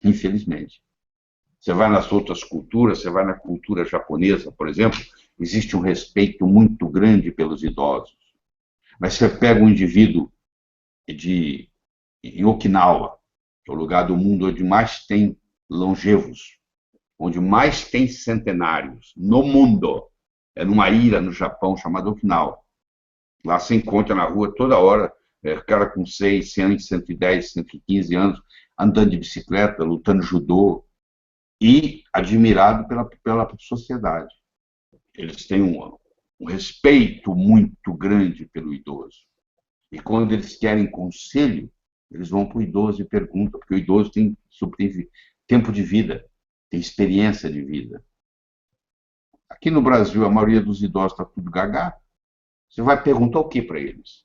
infelizmente. Você vai nas outras culturas, você vai na cultura japonesa, por exemplo, existe um respeito muito grande pelos idosos. Mas você pega um indivíduo em Okinawa, que é o lugar do mundo onde mais tem longevos, onde mais tem centenários no mundo, é numa ilha no Japão chamada Okinawa. Lá se encontra na rua toda hora, cara com 6, 100, 110, 115 anos, andando de bicicleta, lutando judô, e admirado pela sociedade. Eles têm um respeito muito grande pelo idoso. E quando eles querem conselho, eles vão para o idoso e perguntam, porque o idoso tem tempo de vida, tem experiência de vida. Aqui no Brasil, a maioria dos idosos está tudo gaga. Você vai perguntar o que para eles?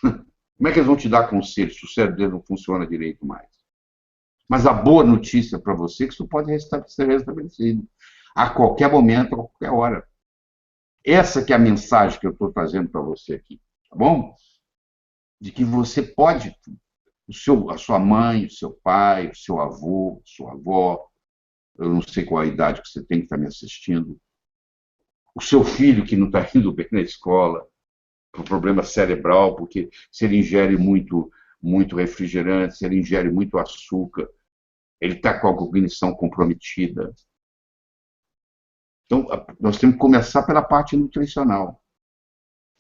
Como é que eles vão te dar conselho se o cérebro deles não funciona direito mais? Mas a boa notícia para você é que isso pode ser restabelecido a qualquer momento, a qualquer hora. Essa que é a mensagem que eu estou trazendo para você aqui, tá bom? De que você pode, a sua mãe, o seu pai, o seu avô, sua avó, eu não sei qual a idade que você tem que estar me assistindo, o seu filho que não está indo bem na escola, por problema cerebral, porque se ele ingere muito refrigerante, se ele ingere muito açúcar, ele está com a cognição comprometida. Então, nós temos que começar pela parte nutricional.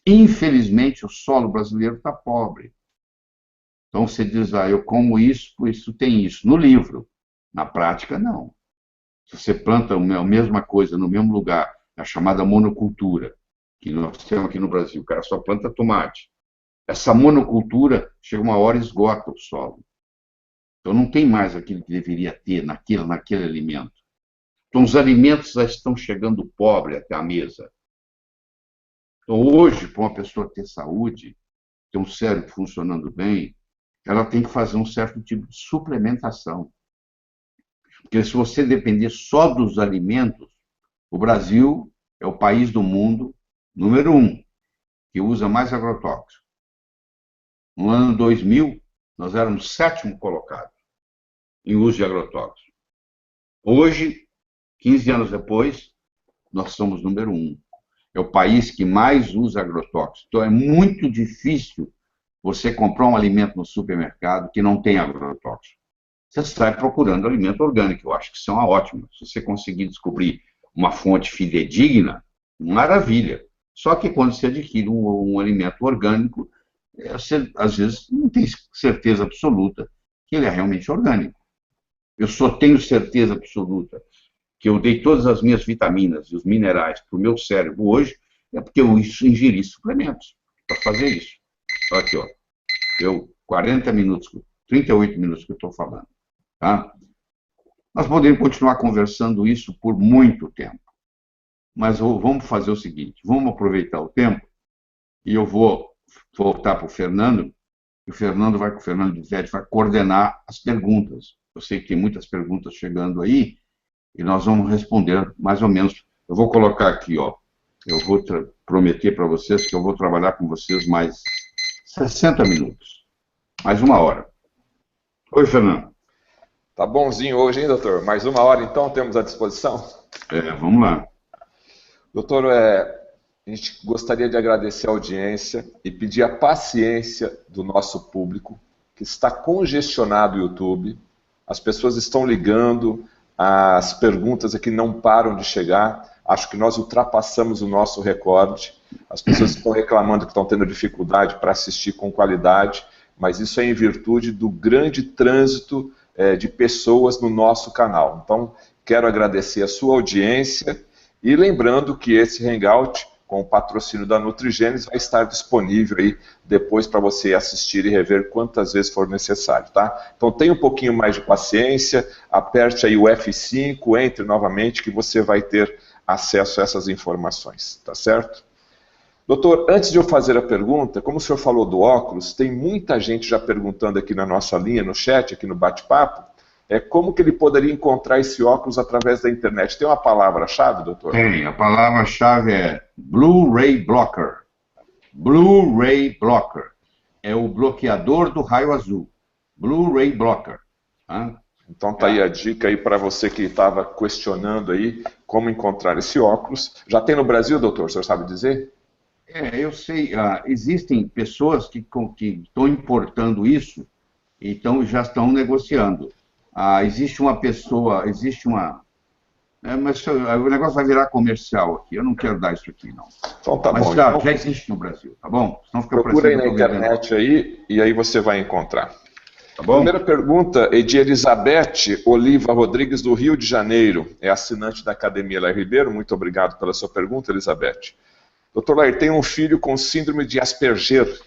Infelizmente, o solo brasileiro está pobre. Então, você diz, eu como isso, por isso tem isso. No livro. Na prática, não. Se você planta a mesma coisa no mesmo lugar, a chamada monocultura, que nós temos aqui no Brasil, o cara só planta tomate. Essa monocultura, chega uma hora e esgota o solo. Então, não tem mais aquilo que deveria ter naquele alimento. Então, os alimentos já estão chegando pobre até a mesa. Então, hoje, para uma pessoa ter saúde, ter um cérebro funcionando bem, ela tem que fazer um certo tipo de suplementação. Porque se você depender só dos alimentos, o Brasil é o país do mundo número 1 que usa mais agrotóxicos. No ano 2000, nós éramos o 7º colocado em uso de agrotóxicos. Hoje, 15 anos depois, nós somos número 1. É o país que mais usa agrotóxicos. Então, é muito difícil você comprar um alimento no supermercado que não tem agrotóxico. Você sai procurando alimento orgânico. Eu acho que isso é uma ótima. Se você conseguir descobrir uma fonte fidedigna, maravilha. Só que quando você adquire um alimento orgânico, você, às vezes, não tem certeza absoluta que ele é realmente orgânico. Eu só tenho certeza absoluta que eu dei todas as minhas vitaminas e os minerais para o meu cérebro hoje, é porque eu ingeri suplementos para fazer isso. Olha aqui, ó. 40 minutos, 38 minutos que eu estou falando. Tá? Nós podemos continuar conversando isso por muito tempo. Mas vamos fazer o seguinte, vamos aproveitar o tempo e eu vou voltar para o Fernando, e o Fernando vai coordenar as perguntas. Eu sei que tem muitas perguntas chegando aí, e nós vamos responder mais ou menos. Eu vou colocar aqui, ó, eu vou prometer para vocês que eu vou trabalhar com vocês mais 60 minutos, mais 1 hora. Oi, Fernando. Tá bonzinho hoje, hein, doutor? Mais 1 hora, então, temos à disposição? Vamos lá. Doutor, a gente gostaria de agradecer a audiência e pedir a paciência do nosso público, que está congestionado o YouTube. As pessoas estão ligando, as perguntas aqui não param de chegar. Acho que nós ultrapassamos o nosso recorde. As pessoas estão reclamando que estão tendo dificuldade para assistir com qualidade, mas isso é em virtude do grande trânsito de pessoas no nosso canal. Então, quero agradecer a sua audiência e lembrando que esse Hangout, com o patrocínio da Nutrigenes, vai estar disponível aí depois para você assistir e rever quantas vezes for necessário, tá? Então tenha um pouquinho mais de paciência, aperte aí o F5, entre novamente que você vai ter acesso a essas informações, tá certo? Doutor, antes de eu fazer a pergunta, como o senhor falou do óculos, tem muita gente já perguntando aqui na nossa linha, no chat, aqui no bate-papo, como que ele poderia encontrar esse óculos através da internet? Tem uma palavra-chave, doutor? Tem, a palavra-chave é Blu-ray Blocker. Blu-ray Blocker. É o bloqueador do raio azul. Blu-ray Blocker. Então tá aí a dica aí para você que estava questionando aí como encontrar esse óculos. Já tem no Brasil, doutor? O senhor sabe dizer? Eu sei. Existem pessoas que estão importando isso e já estão negociando. Existe uma pessoa, mas o negócio vai virar comercial aqui, eu não quero dar isso aqui, não. Então tá mas bom. Já existe no Brasil, tá bom? Senão fica procura aí na internet aí, e aí você vai encontrar. Tá bom? Primeira pergunta é de Elizabeth Oliva Rodrigues, do Rio de Janeiro. É assinante da Academia Lair Ribeiro. Muito obrigado pela sua pergunta, Elizabeth. Doutor Lair, tem um filho com síndrome de Asperger.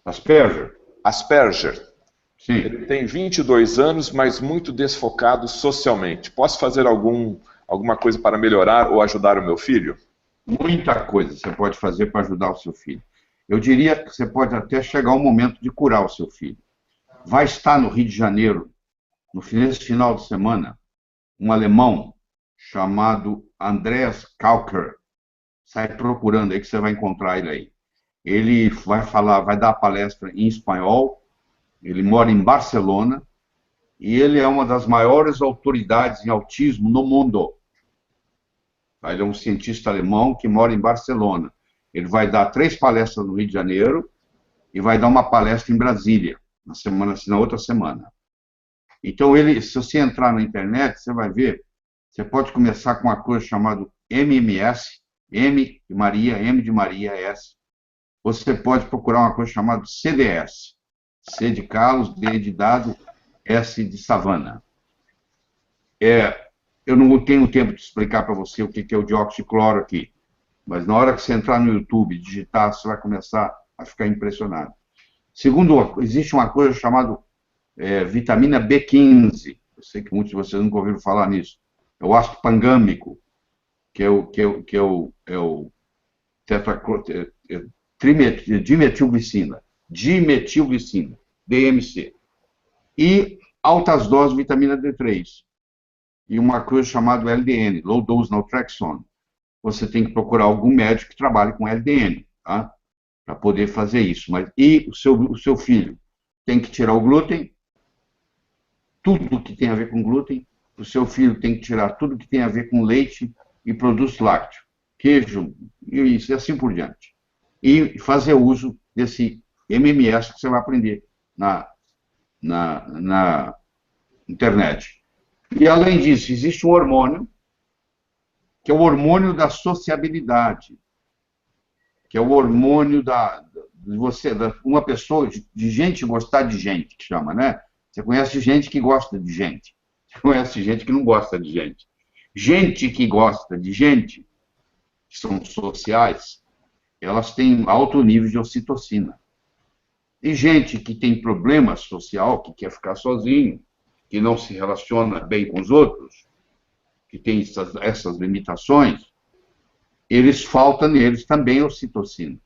Asperger. Sim. Ele tem 22 anos, mas muito desfocado socialmente. Posso fazer alguma coisa para melhorar ou ajudar o meu filho? Muita coisa você pode fazer para ajudar o seu filho. Eu diria que você pode até chegar ao momento de curar o seu filho. Vai estar no Rio de Janeiro, nesse final de semana, um alemão chamado Andreas Kalker. Sai procurando aí que você vai encontrar ele aí. Ele vai dar palestra em espanhol. Ele mora em Barcelona e ele é uma das maiores autoridades em autismo no mundo. Ele é um cientista alemão que mora em Barcelona. Ele vai dar 3 palestras no Rio de Janeiro e vai dar uma palestra em Brasília, na outra semana. Então, se você entrar na internet, você vai ver, você pode começar com uma coisa chamada MMS, M de Maria, M de Maria, S. Você pode procurar uma coisa chamada CDS. C de Carlos, D de dado, S de savana. Eu não tenho tempo de explicar para você o que é o dióxido de cloro aqui, mas na hora que você entrar no YouTube e digitar, você vai começar a ficar impressionado. Segundo, existe uma coisa chamada vitamina B15. Eu sei que muitos de vocês nunca ouviram falar nisso. É o ácido pangâmico, que é o dimetilglicina. Dimetilglicina, DMC. E altas doses de vitamina D3. e uma coisa chamada LDN, Low Dose Naltrexone. Você tem que procurar algum médico que trabalhe com LDN, tá? Para poder fazer isso. E o seu filho tem que tirar o glúten, tudo que tem a ver com glúten. O seu filho tem que tirar tudo que tem a ver com leite e produtos lácteos, queijo, e assim por diante. E fazer uso desse MMS que você vai aprender na internet. E, além disso, existe um hormônio, que é o hormônio da sociabilidade, que é o hormônio uma pessoa, de gente gostar de gente, que chama, né? Você conhece gente que gosta de gente, você conhece gente que não gosta de gente. Gente que gosta de gente, que são sociais, elas têm alto nível de ocitocina. E gente que tem problema social, que quer ficar sozinho, que não se relaciona bem com os outros, que tem essas limitações, falta neles também ocitocina.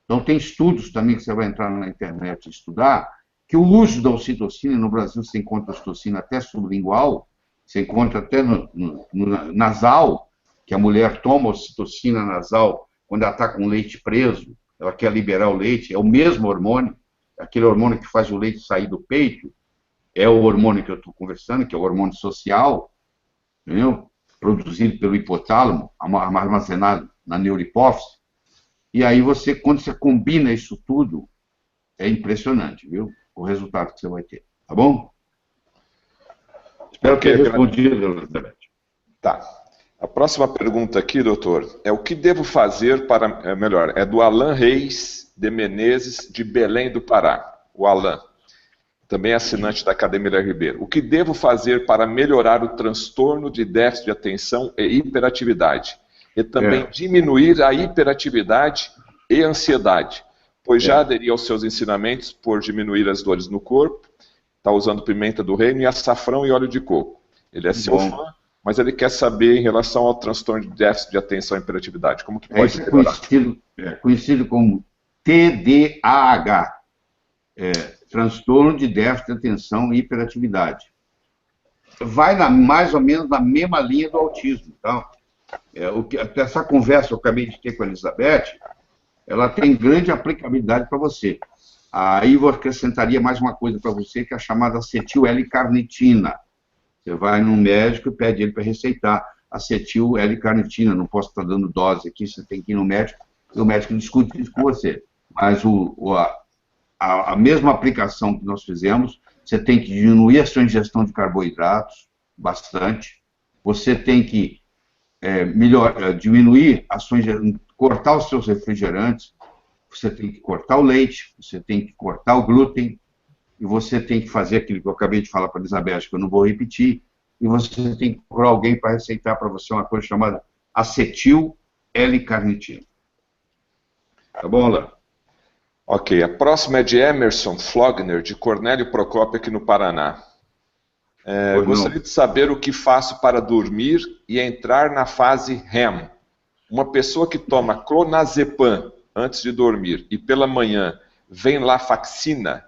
Então, tem estudos também que você vai entrar na internet e estudar, que o uso da ocitocina, no Brasil você encontra ocitocina até sublingual, você encontra até no nasal, que a mulher toma ocitocina nasal quando ela está com o leite preso, ela quer liberar o leite, é o mesmo hormônio, aquele hormônio que faz o leite sair do peito, é o hormônio que eu estou conversando, que é o hormônio social, entendeu? Produzido pelo hipotálamo, armazenado na neurohipófise. E aí quando você combina isso tudo, é impressionante, viu? O resultado que você vai ter. Tá bom? Espero ter respondido, Elizabeth. Tá. A próxima pergunta aqui, doutor, é o que devo fazer para... melhor, é do Alan Reis de Menezes, de Belém do Pará. O Alan, também assinante da Academia Ribeiro. O que devo fazer para melhorar o transtorno de déficit de atenção e hiperatividade? E também diminuir a hiperatividade e ansiedade, pois já aderi aos seus ensinamentos por diminuir as dores no corpo, está usando pimenta do reino e açafrão e óleo de coco. Ele é seu fã, mas ele quer saber em relação ao transtorno de déficit de atenção e hiperatividade. Como que pode melhorar? Conhecido como TDAH, transtorno de déficit de atenção e hiperatividade. Vai mais ou menos na mesma linha do autismo. Tá? Essa conversa que eu acabei de ter com a Elizabeth, ela tem grande aplicabilidade para você. Aí eu acrescentaria mais uma coisa para você, que é a chamada acetil-L-carnitina. Você vai num médico e pede ele para receitar acetil-L-carnitina. Não posso estar dando dose aqui, você tem que ir no médico, e o médico discute isso com você. Mas a mesma aplicação que nós fizemos, você tem que diminuir a sua ingestão de carboidratos bastante, você tem que diminuir a sua ingestão, cortar os seus refrigerantes, você tem que cortar o leite, você tem que cortar o glúten, e você tem que fazer aquilo que eu acabei de falar para a Elizabeth, que eu não vou repetir, e você tem que procurar alguém para receitar para você uma coisa chamada acetil-L-carnitina. Tá bom, Alain? Ok, a próxima é de Emerson Flogner, de Cornélio Procópio, aqui no Paraná. Gostaria de saber o que faço para dormir e entrar na fase REM. Uma pessoa que toma clonazepam antes de dormir e pela manhã venlafaxina,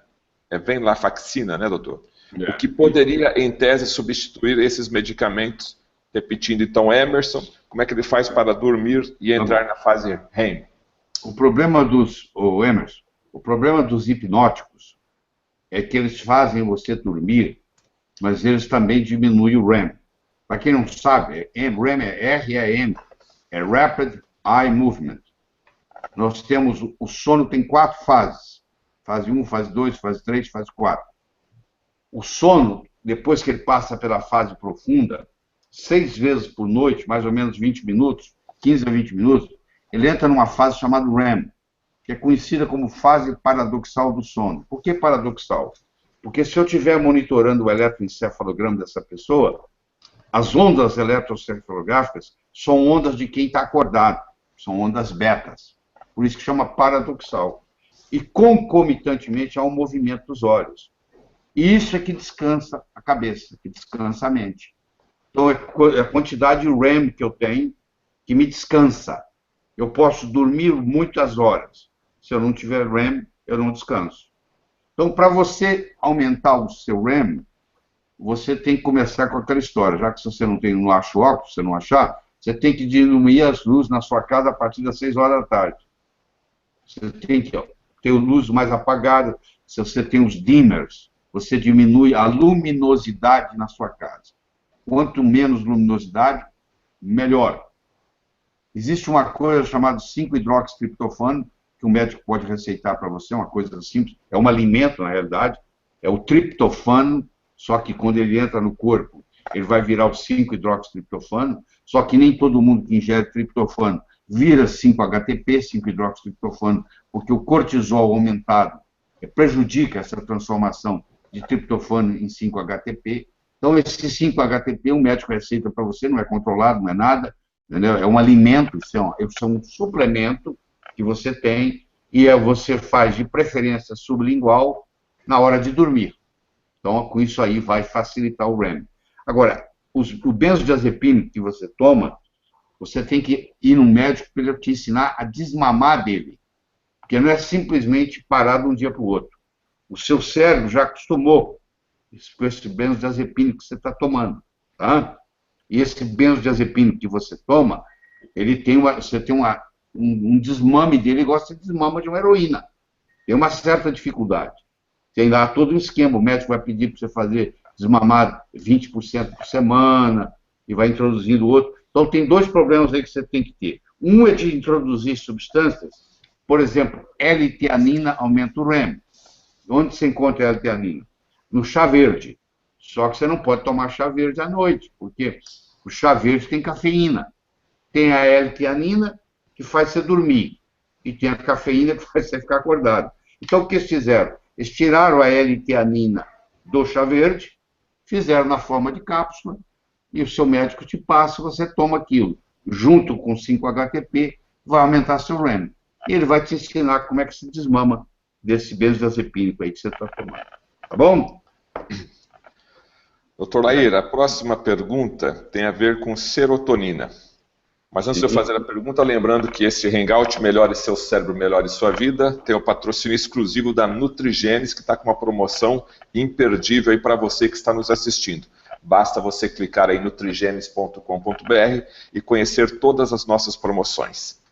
venlafaxina, né, doutor? O que poderia, em tese, substituir esses medicamentos? Repetindo, então, Emerson, como é que ele faz para dormir e entrar na fase REM? O problema dos hipnóticos é que eles fazem você dormir, mas eles também diminuem o REM. Para quem não sabe, REM é REM, é Rapid Eye Movement. Nós temos, o sono tem 4 fases. Fase 1, fase 2, fase 3, fase 4. O sono, depois que ele passa pela fase profunda, 6 vezes por noite, mais ou menos 20 minutos, 15 a 20 minutos, ele entra numa fase chamada REM, que é conhecida como fase paradoxal do sono. Por que paradoxal? Porque se eu estiver monitorando o eletroencefalograma dessa pessoa, as ondas eletroencefalográficas são ondas de quem está acordado, são ondas betas. Por isso que chama paradoxal. E concomitantemente há um movimento dos olhos. E isso é que descansa a cabeça, que descansa a mente. Então é a quantidade de REM que eu tenho que me descansa. Eu posso dormir muitas horas. Se eu não tiver REM, eu não descanso. Então, para você aumentar o seu REM, você tem que começar com aquela história. Já que você não acha o óculos, você não achar, você tem que diminuir as luzes na sua casa a partir das 6 horas da tarde. Você tem que ter luz mais apagada. Se você tem os dimmers, você diminui a luminosidade na sua casa. Quanto menos luminosidade, melhor. Existe uma coisa chamada 5-hidroxitriptofano, que o médico pode receitar para você, uma coisa simples, é um alimento, na realidade, é o triptofano, só que quando ele entra no corpo, ele vai virar o 5-hidroxitriptofano, só que nem todo mundo que ingere triptofano vira 5-HTP, 5-hidroxitriptofano, porque o cortisol aumentado prejudica essa transformação de triptofano em 5-HTP. Então, esse 5-HTP, o médico receita para você, não é controlado, não é nada, entendeu? É um alimento, isso é um suplemento que você tem, e você faz de preferência sublingual na hora de dormir. Então, com isso aí vai facilitar o REM. Agora, o benzodiazepínico que você toma, você tem que ir no médico para ele te ensinar a desmamar dele. Porque não é simplesmente parar de um dia para o outro. O seu cérebro já acostumou com esse benzodiazepínico que você está tomando. Tá? E esse benzodiazepínico que você toma, ele tem um desmame dele, igual você desmama de uma heroína. Tem uma certa dificuldade. Tem lá todo um esquema, o médico vai pedir para você fazer desmamar 20% por semana, e vai introduzindo outro. Então, tem dois problemas aí que você tem que ter. Um é de introduzir substâncias, por exemplo, L-teanina aumenta o REM. Onde se encontra a L-teanina? No chá verde. Só que você não pode tomar chá verde à noite, porque o chá verde tem cafeína. Tem a L-teanina, que faz você dormir, e tem a cafeína, que faz você ficar acordado. Então, o que eles fizeram? Eles tiraram a L-teanina do chá verde, fizeram na forma de cápsula, e o seu médico te passa, você toma aquilo, junto com 5-HTP, vai aumentar seu REM. E ele vai te ensinar como é que se desmama desse benzodiazepínico aí que você está tomando. Tá bom? Doutor Lair, a próxima pergunta tem a ver com serotonina. Mas antes de eu fazer a pergunta, lembrando que esse Hangout Melhore Seu Cérebro, Melhore Sua Vida, tem o patrocínio exclusivo da Nutrigenes, que está com uma promoção imperdível aí para você que está nos assistindo. Basta você clicar aí em nutrigenes.com.br e conhecer todas as nossas promoções.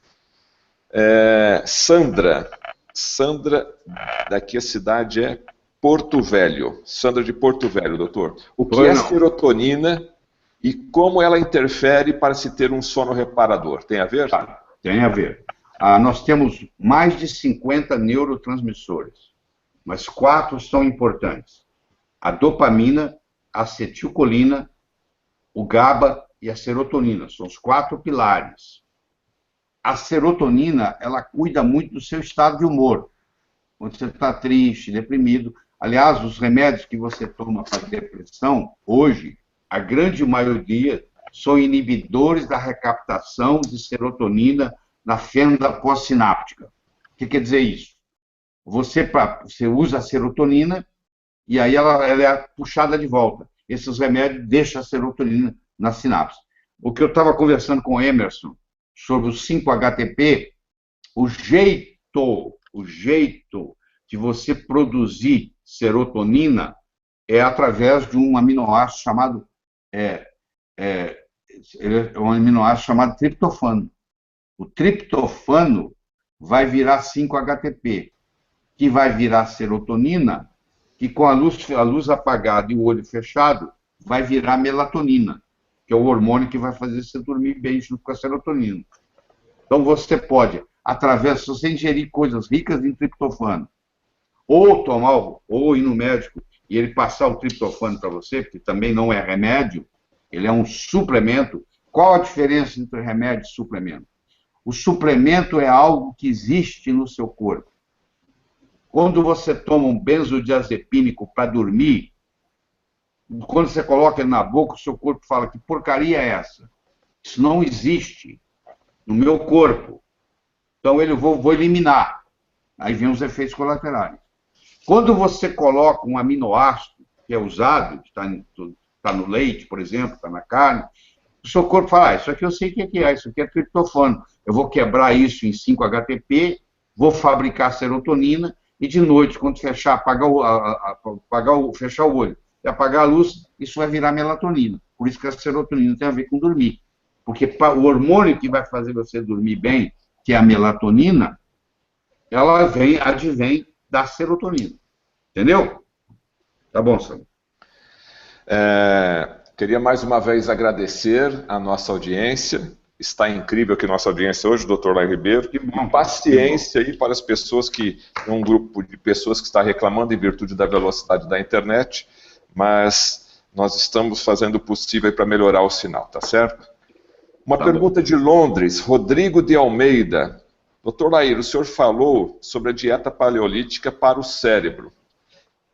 Sandra, daqui a cidade é Porto Velho. Sandra de Porto Velho, doutor. O que é serotonina e como ela interfere para se ter um sono reparador? Tem a ver? Tá, tem a ver. Nós temos mais de 50 neurotransmissores, mas 4 são importantes. A dopamina, a acetilcolina, o GABA e a serotonina. São os 4 pilares. A serotonina, ela cuida muito do seu estado de humor. Quando você está triste, deprimido. Aliás, os remédios que você toma para depressão, hoje, a grande maioria são inibidores da recaptação de serotonina na fenda pós-sináptica. O que quer dizer isso? Você usa a serotonina e aí ela é puxada de volta. Esses remédios deixam a serotonina na sinapse. O que eu estava conversando com o Emerson sobre o 5-HTP, o jeito de você produzir serotonina é através de um aminoácido chamado triptofano. O triptofano vai virar 5-HTP, que vai virar serotonina, que com a luz apagada e o olho fechado, vai virar melatonina, que é o hormônio que vai fazer você dormir bem junto com a serotonina. Então você pode, se você ingerir coisas ricas em triptofano, ou ir no médico e ele passar o triptofano para você, porque também não é remédio, ele é um suplemento. Qual a diferença entre remédio e suplemento? O suplemento é algo que existe no seu corpo. Quando você toma um benzodiazepínico para dormir, quando você coloca ele na boca, o seu corpo fala: que porcaria é essa? Isso não existe no meu corpo. Então eu vou eliminar. Aí vem os efeitos colaterais. Quando você coloca um aminoácido que é usado, que está no leite, por exemplo, está na carne, o seu corpo fala: isso aqui eu sei o que é, isso aqui é triptofano. Eu vou quebrar isso em 5-HTP, vou fabricar serotonina, e de noite, quando fechar, fechar o olho, e apagar a luz, isso vai virar melatonina. Por isso que a serotonina tem a ver com dormir. Porque o hormônio que vai fazer você dormir bem, que é a melatonina, ela advém da serotonina. Entendeu? Tá bom, Sandro. Queria mais uma vez agradecer a nossa audiência. Está incrível aqui a nossa audiência hoje, doutor Laí Ribeiro. Que bom, e paciência aí para as pessoas um grupo de pessoas que está reclamando em virtude da velocidade da internet, mas nós estamos fazendo o possível para melhorar o sinal, tá certo? Uma pergunta de Londres, Rodrigo de Almeida. Doutor Laí, o senhor falou sobre a dieta paleolítica para o cérebro.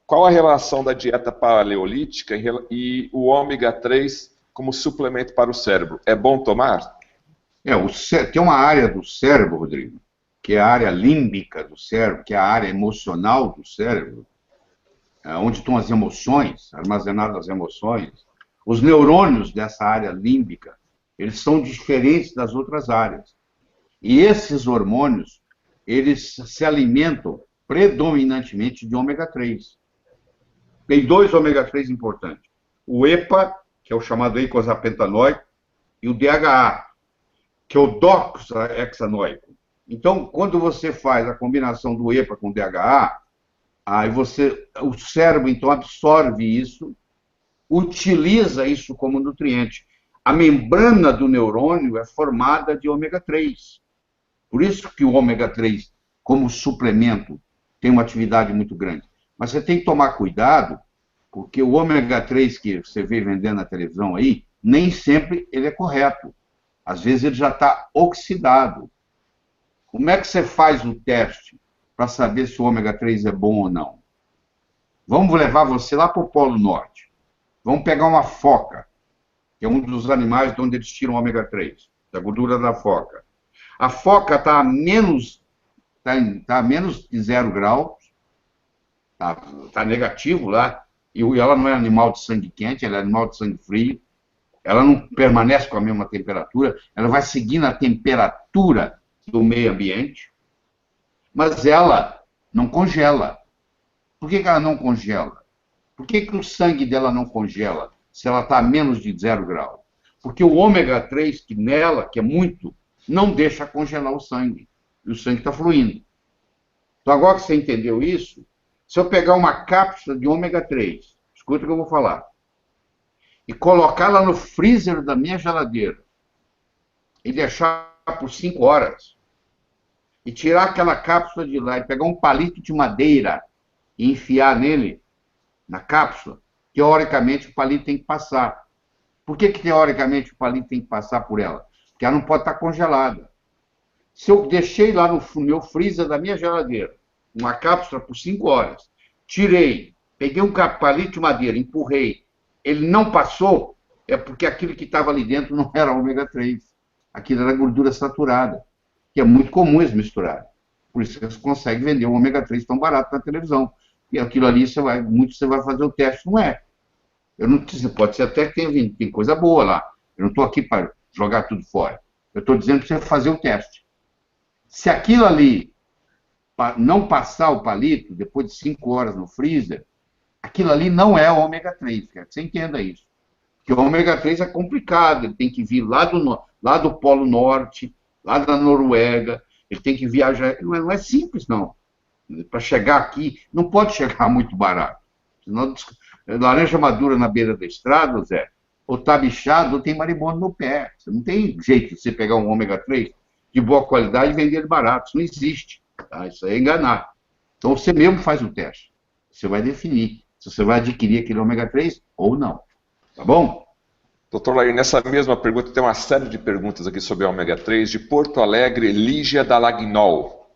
Qual a relação da dieta paleolítica e o ômega 3 como suplemento para o cérebro? É bom tomar? Tem uma área do cérebro, Rodrigo, que é a área límbica do cérebro, que é a área emocional do cérebro, onde estão as emoções, armazenadas as emoções. Os neurônios dessa área límbica, eles são diferentes das outras áreas. E esses hormônios, eles se alimentam predominantemente de ômega 3. Tem 2 ômega 3 importantes. O EPA, que é o chamado eicosapentanoico, e o DHA, que é o doxahexanoico. Então, quando você faz a combinação do EPA com o DHA, aí o cérebro, então, absorve isso, utiliza isso como nutriente. A membrana do neurônio é formada de ômega 3. Por isso que o ômega 3, como suplemento, tem uma atividade muito grande. Mas você tem que tomar cuidado, porque o ômega 3 que você vê vendendo na televisão aí, nem sempre ele é correto. Às vezes ele já está oxidado. Como é que você faz o teste para saber se o ômega 3 é bom ou não? Vamos levar você lá para o Polo Norte. Vamos pegar uma foca, que é um dos animais de onde eles tiram o ômega 3, da gordura da foca. A foca está a menos de 0 graus, está negativo lá, e ela não é animal de sangue quente, ela é animal de sangue frio. Ela não permanece com a mesma temperatura, ela vai seguindo a temperatura do meio ambiente, mas ela não congela. Por que ela não congela? Por que o sangue dela não congela se ela está a menos de 0 graus? Porque o ômega 3, que nela, que é muito, não deixa congelar o sangue. E o sangue está fluindo. Então, agora que você entendeu isso, se eu pegar uma cápsula de ômega 3, escuta o que eu vou falar, e colocá-la no freezer da minha geladeira e deixar por 5 horas, e tirar aquela cápsula de lá e pegar um palito de madeira e enfiar nele, na cápsula, teoricamente o palito tem que passar. Por que teoricamente o palito tem que passar por ela? Porque ela não pode estar congelada. Se eu deixei lá no meu freezer da minha geladeira uma cápsula por 5 horas, tirei, peguei um palito de madeira, empurrei, ele não passou, é porque aquilo que estava ali dentro não era ômega 3. Aquilo era gordura saturada, que é muito comum eles misturarem. Por isso que eles conseguem vender o ômega 3 tão barato na televisão. E aquilo ali, você vai fazer o teste, não é. Pode ser até que tem coisa boa lá. Eu não estou aqui para jogar tudo fora. Eu estou dizendo para você fazer o teste. Se aquilo ali não passar o palito, depois de 5 horas no freezer, aquilo ali não é ômega 3, quero que você entenda isso. Porque o ômega 3 é complicado, ele tem que vir lá do Polo Norte, lá da Noruega, ele tem que viajar, não é simples não. Para chegar aqui, não pode chegar muito barato. Senão, laranja madura na beira da estrada, Zé, ou tá bichado, ou tem marimbondo no pé. Você não tem jeito de você pegar um ômega 3 de boa qualidade e vender ele barato, isso não existe. Tá? Isso aí é enganar. Então você mesmo faz o teste. Você vai definir se você vai adquirir aquele ômega 3 ou não. Tá bom? Doutor Laí, nessa mesma pergunta, tem uma série de perguntas aqui sobre a ômega 3, de Porto Alegre, Lígia Dalagnol.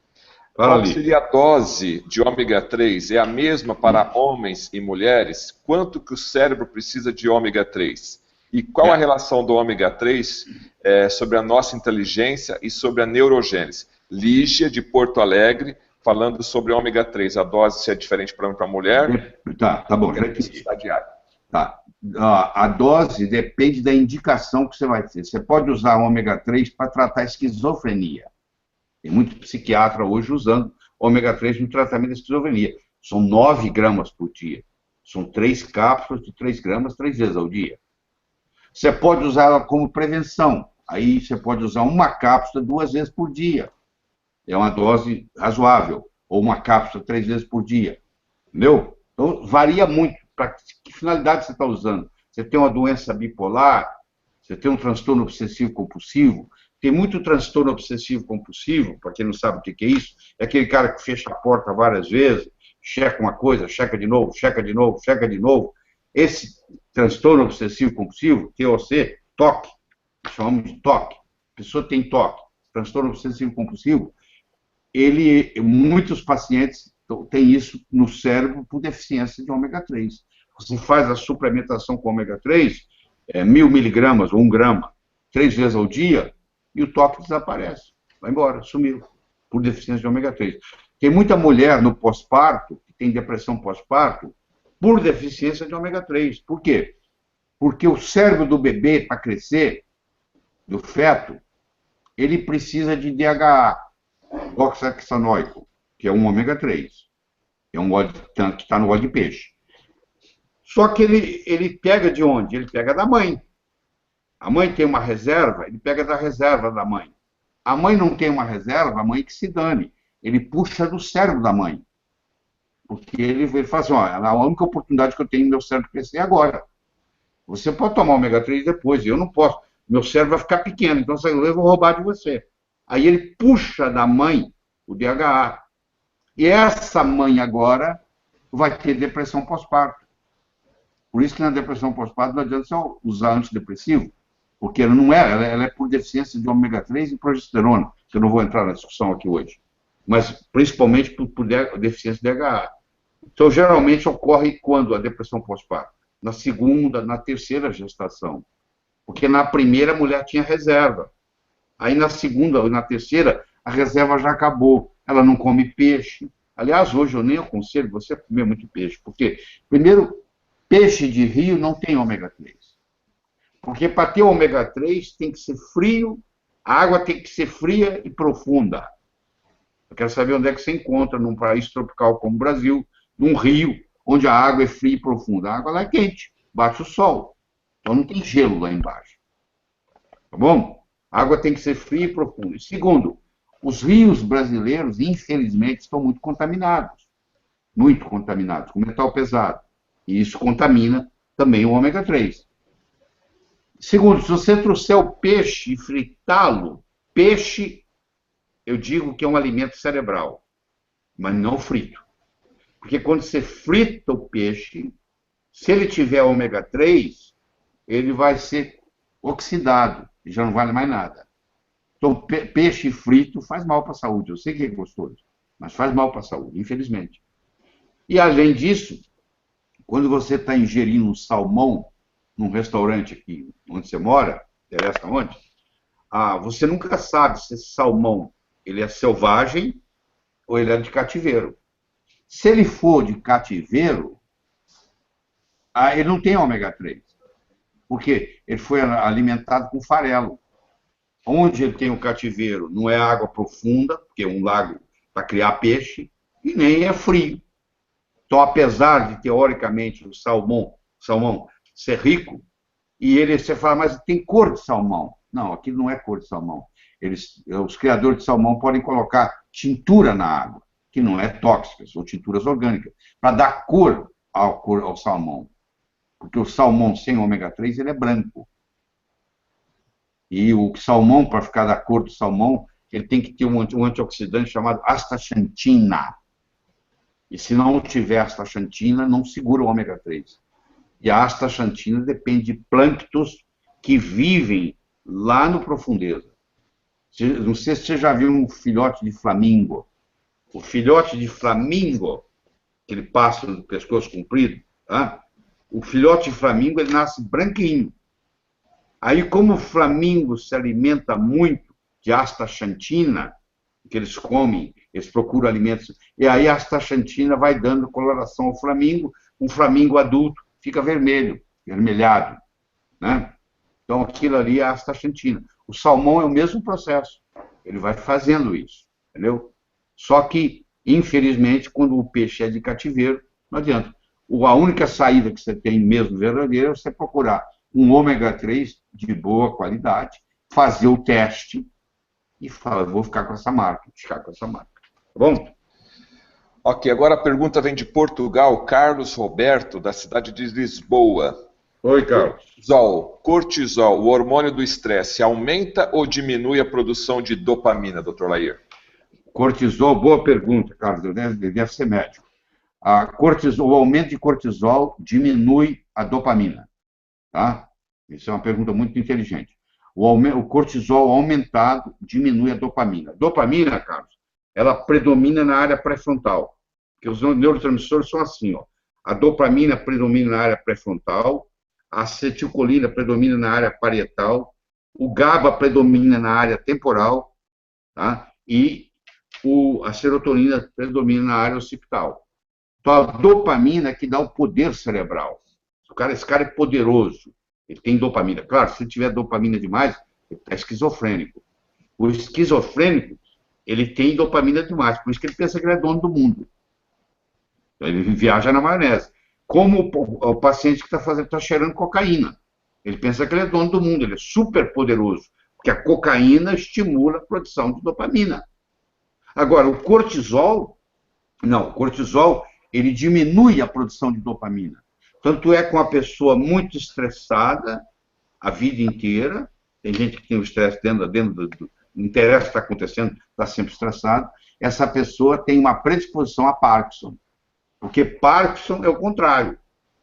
Qual seria a dose de ômega 3? É a mesma para homens e mulheres? Quanto que o cérebro precisa de ômega 3? E qual a relação do ômega 3 sobre a nossa inteligência e sobre a neurogênese? Lígia, de Porto Alegre, falando sobre ômega 3. A dose se é diferente para homem e para mulher? Tá bom. Tá. A dose depende da indicação que você vai ter. Você pode usar ômega 3 para tratar esquizofrenia. Tem muito psiquiatra hoje usando ômega 3 no tratamento da esquizofrenia. São 9 gramas por dia. São 3 cápsulas de 3 gramas 3 vezes ao dia. Você pode usar ela como prevenção. Aí você pode usar uma cápsula 2 vezes por dia. É uma dose razoável. Ou uma cápsula 3 vezes por dia. Entendeu? Então, varia muito. Para que finalidade você está usando? Você tem uma doença bipolar? Você tem um transtorno obsessivo-compulsivo? Tem muito transtorno obsessivo-compulsivo, para quem não sabe o que é isso, é aquele cara que fecha a porta várias vezes, checa uma coisa, checa de novo, checa de novo, checa de novo. Esse transtorno obsessivo-compulsivo, TOC, TOC, chamamos de TOC, a pessoa tem TOC, transtorno obsessivo-compulsivo, muitos pacientes têm isso no cérebro por deficiência de ômega 3. Você faz a suplementação com ômega 3, 1.000 miligramas ou 1 grama, 3 vezes ao dia, e o toque desaparece, vai embora, sumiu, por deficiência de ômega 3. Tem muita mulher no pós-parto, que tem depressão pós-parto, por deficiência de ômega 3. Por quê? Porque o cérebro do bebê, para crescer, do feto, ele precisa de DHA, oxahexanoico, que é um ômega 3, é um óleo que está no óleo de peixe. Só que ele pega de onde? Ele pega da mãe. A mãe tem uma reserva, ele pega da reserva da mãe. A mãe não tem uma reserva, a mãe que se dane. Ele puxa do cérebro da mãe. Porque ele fala assim, ó, a única oportunidade que eu tenho no meu cérebro crescer é agora. Você pode tomar ômega 3 depois, eu não posso. Meu cérebro vai ficar pequeno, então eu vou roubar de você. Aí ele puxa da mãe o DHA. E essa mãe agora vai ter depressão pós-parto. Por isso que na depressão pós-parto não adianta você usar antidepressivo, porque ela não é, ela é por deficiência de ômega 3 e progesterona, que eu não vou entrar na discussão aqui hoje, mas principalmente por deficiência de DHA. Então, geralmente ocorre quando a depressão pós-parto? Na segunda, na terceira gestação, porque na primeira a mulher tinha reserva, aí na segunda ou na terceira a reserva já acabou, ela não come peixe. Aliás, hoje eu nem aconselho você a comer muito peixe, porque, primeiro, peixe de rio não tem ômega 3. Porque para ter ômega 3 tem que ser frio, a água tem que ser fria e profunda. Eu quero saber onde é que você encontra, num país tropical como o Brasil, num rio, onde a água é fria e profunda. A água lá é quente, bate o sol. Então não tem gelo lá embaixo. Tá bom? A água tem que ser fria e profunda. E segundo, os rios brasileiros, infelizmente, estão muito contaminados. Muito contaminados, com metal pesado. E isso contamina também o ômega 3. Segundo, se você trouxer o peixe e fritá-lo, peixe, eu digo que é um alimento cerebral, mas não frito. Porque quando você frita o peixe, se ele tiver ômega 3, ele vai ser oxidado, e já não vale mais nada. Então, peixe frito faz mal para a saúde. Eu sei que é gostoso, mas faz mal para a saúde, infelizmente. E, além disso, quando você está ingerindo um salmão num restaurante aqui onde você mora, interessa onde, você nunca sabe se esse salmão ele é selvagem ou ele é de cativeiro. Se ele for de cativeiro, ele não tem ômega 3, porque ele foi alimentado com farelo. Onde ele tem o cativeiro não é água profunda, porque é um lago para criar peixe, e nem é frio. Então, apesar de, teoricamente, o salmão ser rico, e você fala, mas tem cor de salmão. Não, aquilo não é cor de salmão. Os criadores de salmão podem colocar tintura na água, que não é tóxica, são tinturas orgânicas, para dar cor ao salmão. Porque o salmão sem ômega 3, ele é branco. E o salmão, para ficar da cor do salmão, ele tem que ter um antioxidante chamado astaxantina. E se não tiver astaxantina, não segura o ômega 3. E a astaxantina depende de plânctons que vivem lá no profundeza. Não sei se você já viu um filhote de flamingo. O filhote de flamingo, aquele pássaro do pescoço comprido, tá? O filhote de flamingo, ele nasce branquinho. Aí, como o flamingo se alimenta muito de astaxantina, que eles comem, eles procuram alimentos, e aí a astaxantina vai dando coloração ao flamingo, um flamingo adulto fica vermelho, vermelhado, né? Então, aquilo ali é a astaxantina. O salmão é o mesmo processo, ele vai fazendo isso, entendeu? Só que, infelizmente, quando o peixe é de cativeiro, não adianta. A única saída que você tem mesmo verdadeira é você procurar um ômega 3 de boa qualidade, fazer o teste e falar, vou ficar com essa marca, ficar com essa marca. Tá bom? Ok, agora a pergunta vem de Portugal, Carlos Roberto, da cidade de Lisboa. Oi, Carlos. Cortisol, o hormônio do estresse, aumenta ou diminui a produção de dopamina, Dr. Lair? Cortisol, boa pergunta, Carlos, deve ser médico. O aumento de cortisol diminui a dopamina, tá? Isso é uma pergunta muito inteligente. O cortisol aumentado diminui a dopamina. Dopamina, Carlos, ela predomina na área pré-frontal, porque os neurotransmissores são assim, ó. A dopamina predomina na área pré-frontal, a acetilcolina predomina na área parietal, o GABA predomina na área temporal, tá? E a serotonina predomina na área occipital. Então, a dopamina é que dá o poder cerebral. Esse cara é poderoso, ele tem dopamina. Claro, se tiver dopamina demais, ele está esquizofrênico. O esquizofrênico, ele tem dopamina demais, por isso que ele pensa que ele é dono do mundo. Então, ele viaja na maionese. Como o paciente que está cheirando cocaína. Ele pensa que ele é dono do mundo, ele é super poderoso, porque a cocaína estimula a produção de dopamina. Agora, o cortisol, ele diminui a produção de dopamina. Tanto é com a pessoa muito estressada a vida inteira, tem gente que tem o estresse dentro do não interessa o que está acontecendo, está sempre estressado, essa pessoa tem uma predisposição a Parkinson. Porque Parkinson é o contrário.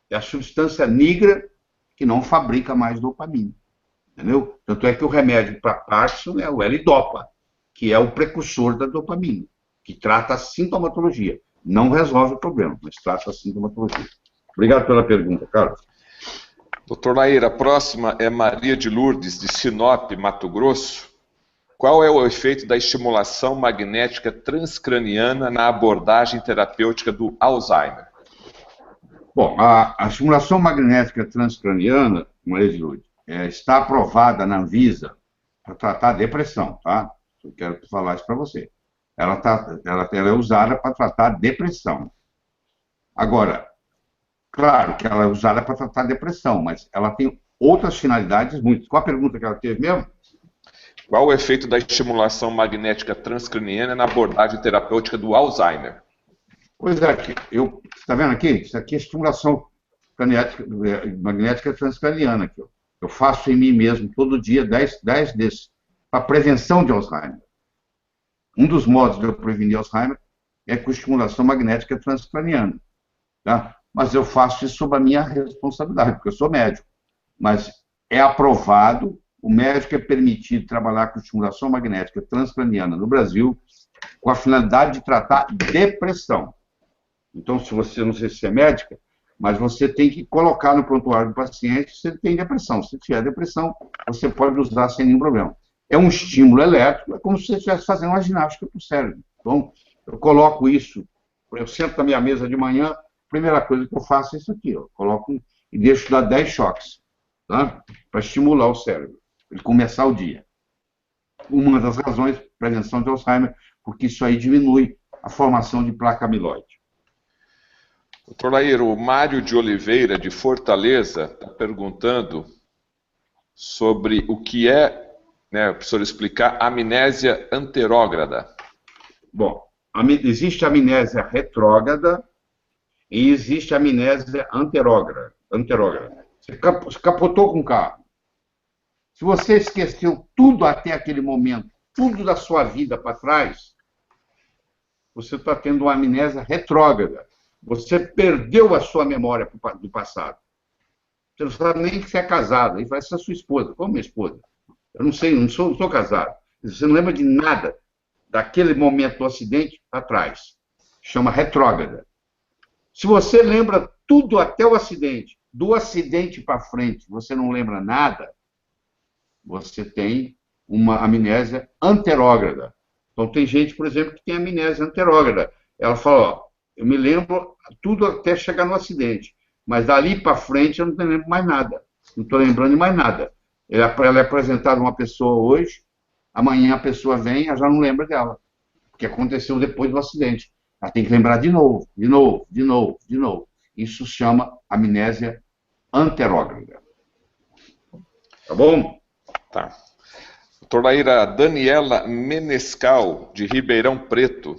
É a substância negra que não fabrica mais dopamina. Entendeu? Tanto é que o remédio para Parkinson é o L-Dopa, que é o precursor da dopamina, que trata a sintomatologia. Não resolve o problema, mas trata a sintomatologia. Obrigado pela pergunta, Carlos. Doutor Lair, a próxima é Maria de Lourdes, de Sinop, Mato Grosso. Qual é o efeito da estimulação magnética transcraniana na abordagem terapêutica do Alzheimer? Bom, a estimulação magnética transcraniana, Maria de Lourdes, está aprovada na Anvisa para tratar depressão, tá? Eu quero falar isso para você. Ela é usada para tratar depressão. Agora, claro que ela é usada para tratar depressão, mas ela tem outras finalidades muitas. Qual a pergunta que ela teve mesmo? Qual o efeito da estimulação magnética transcraniana na abordagem terapêutica do Alzheimer? Pois é, você está vendo aqui? Isso aqui é estimulação magnética transcraniana. Aqui, ó. Eu faço em mim mesmo, todo dia, 10 desses, para prevenção de Alzheimer. Um dos modos de eu prevenir Alzheimer é com estimulação magnética transcraniana. Tá? Mas eu faço isso sob a minha responsabilidade, porque eu sou médico. Mas é aprovado, o médico é permitido trabalhar com estimulação magnética transcraniana no Brasil com a finalidade de tratar depressão. Então, se você, não sei se é médica, mas você tem que colocar no prontuário do paciente se ele tem depressão. Se tiver depressão, você pode usar sem nenhum problema. É um estímulo elétrico, é como se você estivesse fazendo uma ginástica para o cérebro. Então, eu coloco isso, eu sento na minha mesa de manhã, a primeira coisa que eu faço é isso aqui, eu coloco e deixo dar 10 choques, tá? Para estimular o cérebro, ele começar o dia. Uma das razões, prevenção de Alzheimer, porque isso aí diminui a formação de placa amiloide. Doutor Lair, o Mário de Oliveira, de Fortaleza, está perguntando sobre o que é, né, para o senhor explicar, amnésia anterógrada. Bom, existe amnésia retrógrada e existe amnésia anterógrada. Você capotou com o carro. Se você esqueceu tudo até aquele momento, tudo da sua vida para trás, você está tendo uma amnésia retrógrada. Você perdeu a sua memória do passado. Você não sabe nem que você é casado. Aí vai ser a sua esposa. Como minha esposa? Eu não sei, não sou casado. Você não lembra de nada daquele momento do acidente para trás. Chama retrógrada. Se você lembra tudo até o acidente, do acidente para frente, você não lembra nada, você tem uma amnésia anterógrada. Então, tem gente, por exemplo, que tem amnésia anterógrada. Ela fala, ó, eu me lembro tudo até chegar no acidente, mas dali para frente eu não lembro mais nada. Não estou lembrando de mais nada. Ela é apresentada uma pessoa hoje, amanhã a pessoa vem, ela já não lembra dela, porque aconteceu depois do acidente. Ela tem que lembrar de novo. Isso se chama amnésia anterógrada. Tá bom? Tá. Doutora Daniela Menescal, de Ribeirão Preto.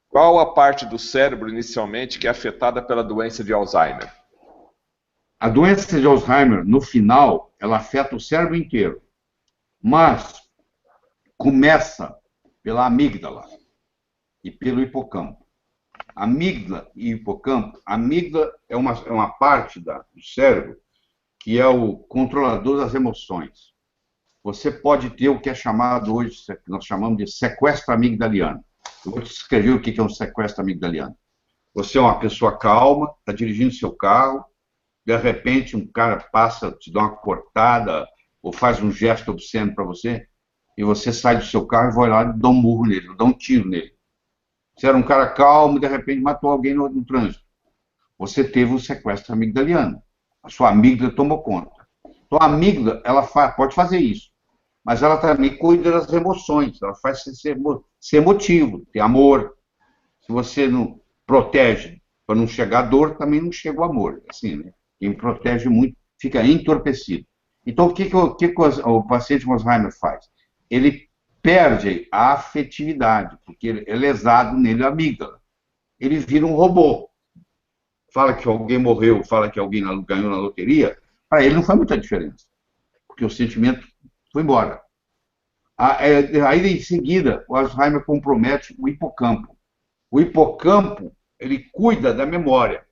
Qual a parte do cérebro, inicialmente, que é afetada pela doença de Alzheimer? A doença de Alzheimer, no final, ela afeta o cérebro inteiro. Mas começa pela amígdala e pelo hipocampo. Amígdala e hipocampo. A amígdala é uma parte do cérebro que é o controlador das emoções. Você pode ter o que é chamado hoje, que nós chamamos de sequestro amigdaliano. Eu vou te descrever o que é um sequestro amigdaliano. Você é uma pessoa calma, está dirigindo seu carro, de repente um cara passa, te dá uma cortada, ou faz um gesto obsceno para você, e você sai do seu carro e vai lá e dá um murro nele, dá um tiro nele. Você era um cara calmo e de repente matou alguém no trânsito. Você teve um sequestro amigdaliano. A sua amígdala tomou conta. Então a amígdala, ela pode fazer isso, mas ela também cuida das emoções, ela faz você ser emotivo, ter amor. Se você não protege para não chegar a dor, também não chega o amor. Assim, né? Quem protege muito fica entorpecido. Então, o que o paciente com Alzheimer faz? Ele perde a afetividade, porque é lesado nele a amígdala. Ele vira um robô. Fala que alguém morreu, fala que alguém ganhou na loteria, para ele não faz muita diferença, porque o sentimento foi embora. Aí, em seguida, o Alzheimer compromete o hipocampo. O hipocampo, ele cuida da memória,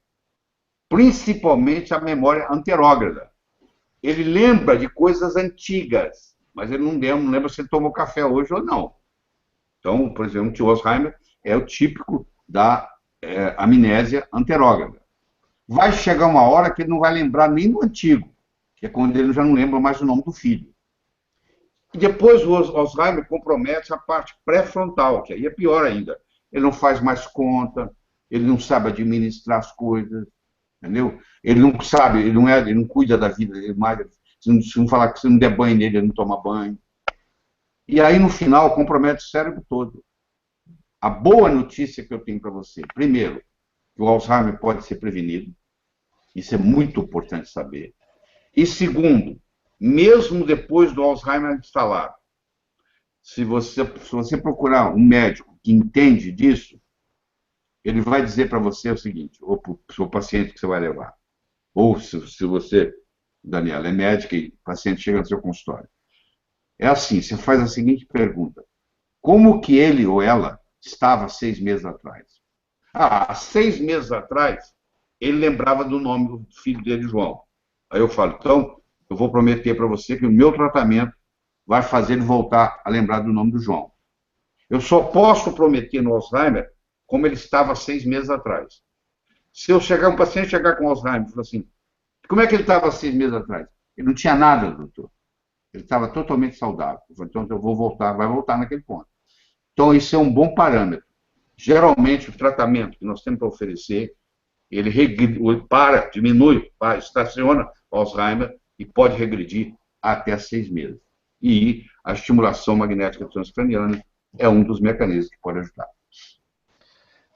principalmente a memória anterógrada. Ele lembra de coisas antigas, mas ele não lembra se ele tomou café hoje ou não. Então, por exemplo, o Alzheimer é o típico da amnésia anterógrada. Vai chegar uma hora que ele não vai lembrar nem do antigo, que é quando ele já não lembra mais o nome do filho. E depois o Alzheimer compromete a parte pré-frontal, que aí é pior ainda. Ele não faz mais conta, ele não sabe administrar as coisas, entendeu? Ele não sabe, ele não cuida da vida dele mais. Se não falar que se não der banho nele, ele não toma banho. E aí, no final, compromete o cérebro todo. A boa notícia que eu tenho para você, primeiro, que o Alzheimer pode ser prevenido. Isso é muito importante saber. E segundo, mesmo depois do Alzheimer instalado, se você procurar um médico que entende disso, ele vai dizer para você o seguinte, ou para o seu paciente que você vai levar, ou se você, Daniela, é médica e o paciente chega no seu consultório. É assim, você faz a seguinte pergunta: como que ele ou ela estava 6 meses atrás? Há 6 meses atrás, ele lembrava do nome do filho dele, João. Aí eu falo, então, eu vou prometer para você que o meu tratamento vai fazer ele voltar a lembrar do nome do João. Eu só posso prometer no Alzheimer como ele estava 6 meses atrás. Se um paciente chegar com Alzheimer e falar assim, como é que ele estava 6 meses atrás? Ele não tinha nada, doutor. Ele estava totalmente saudável. Eu falo, então eu vou voltar, vai voltar naquele ponto. Então, isso é um bom parâmetro. Geralmente, o tratamento que nós temos para oferecer, ele diminui, estaciona o Alzheimer e pode regredir até 6 meses. E a estimulação magnética transcraniana é um dos mecanismos que pode ajudar.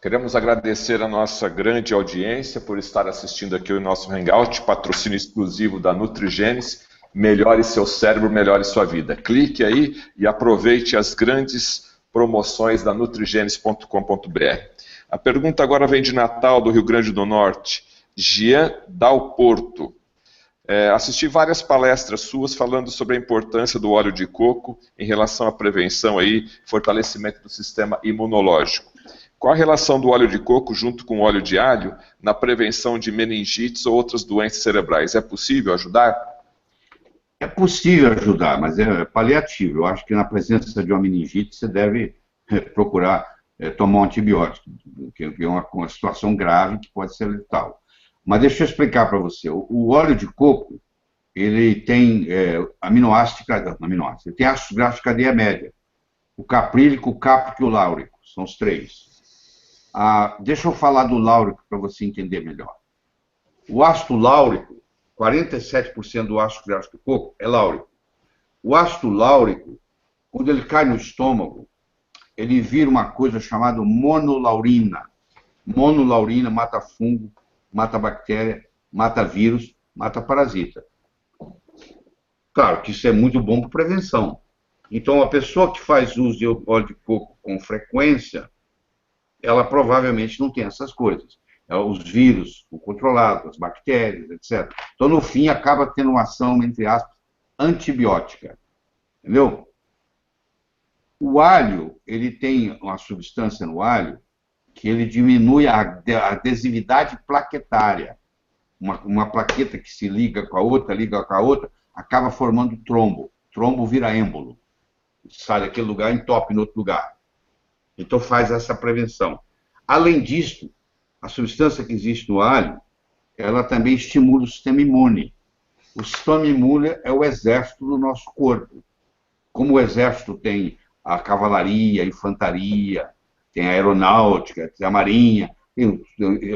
Queremos agradecer a nossa grande audiência por estar assistindo aqui o nosso Hangout, patrocínio exclusivo da Nutrigênese. Melhore seu cérebro, melhore sua vida. Clique aí e aproveite as grandes promoções da nutrigênese.com.br. A pergunta agora vem de Natal, do Rio Grande do Norte. Jean Dalporto. Assisti várias palestras suas falando sobre a importância do óleo de coco em relação à prevenção e fortalecimento do sistema imunológico. Qual a relação do óleo de coco junto com o óleo de alho na prevenção de meningites ou outras doenças cerebrais? É possível ajudar? É possível ajudar, mas é paliativo. Eu acho que na presença de uma meningite você deve procurar tomar um antibiótico, que é uma situação grave que pode ser letal. Mas deixa eu explicar para você. O óleo de coco, ele tem aminoácidos, ele tem ácidos graxos de cadeia média. O caprílico, o cáprico e o láurico, são os 3. Deixa eu falar do láurico para você entender melhor. O ácido láurico, 47% do ácido graxo do coco é láurico. O ácido láurico, quando ele cai no estômago, ele vira uma coisa chamada monolaurina. Monolaurina mata fungo mata bactéria, mata vírus, mata parasita. Claro que isso é muito bom para prevenção. Então, a pessoa que faz uso de óleo de coco com frequência, ela provavelmente não tem essas coisas. Os vírus controlados, as bactérias, etc. Então, no fim, acaba tendo uma ação, entre aspas, antibiótica. Entendeu? O alho, ele tem uma substância no alho que ele diminui a adesividade plaquetária. Uma plaqueta que se liga com a outra, acaba formando trombo. Trombo vira êmbolo. Sai daquele lugar e entope em outro lugar. Então faz essa prevenção. Além disso, a substância que existe no alho, ela também estimula o sistema imune. O sistema imune é o exército do nosso corpo. Como o exército tem a cavalaria, a infantaria, tem a aeronáutica, tem a marinha, tem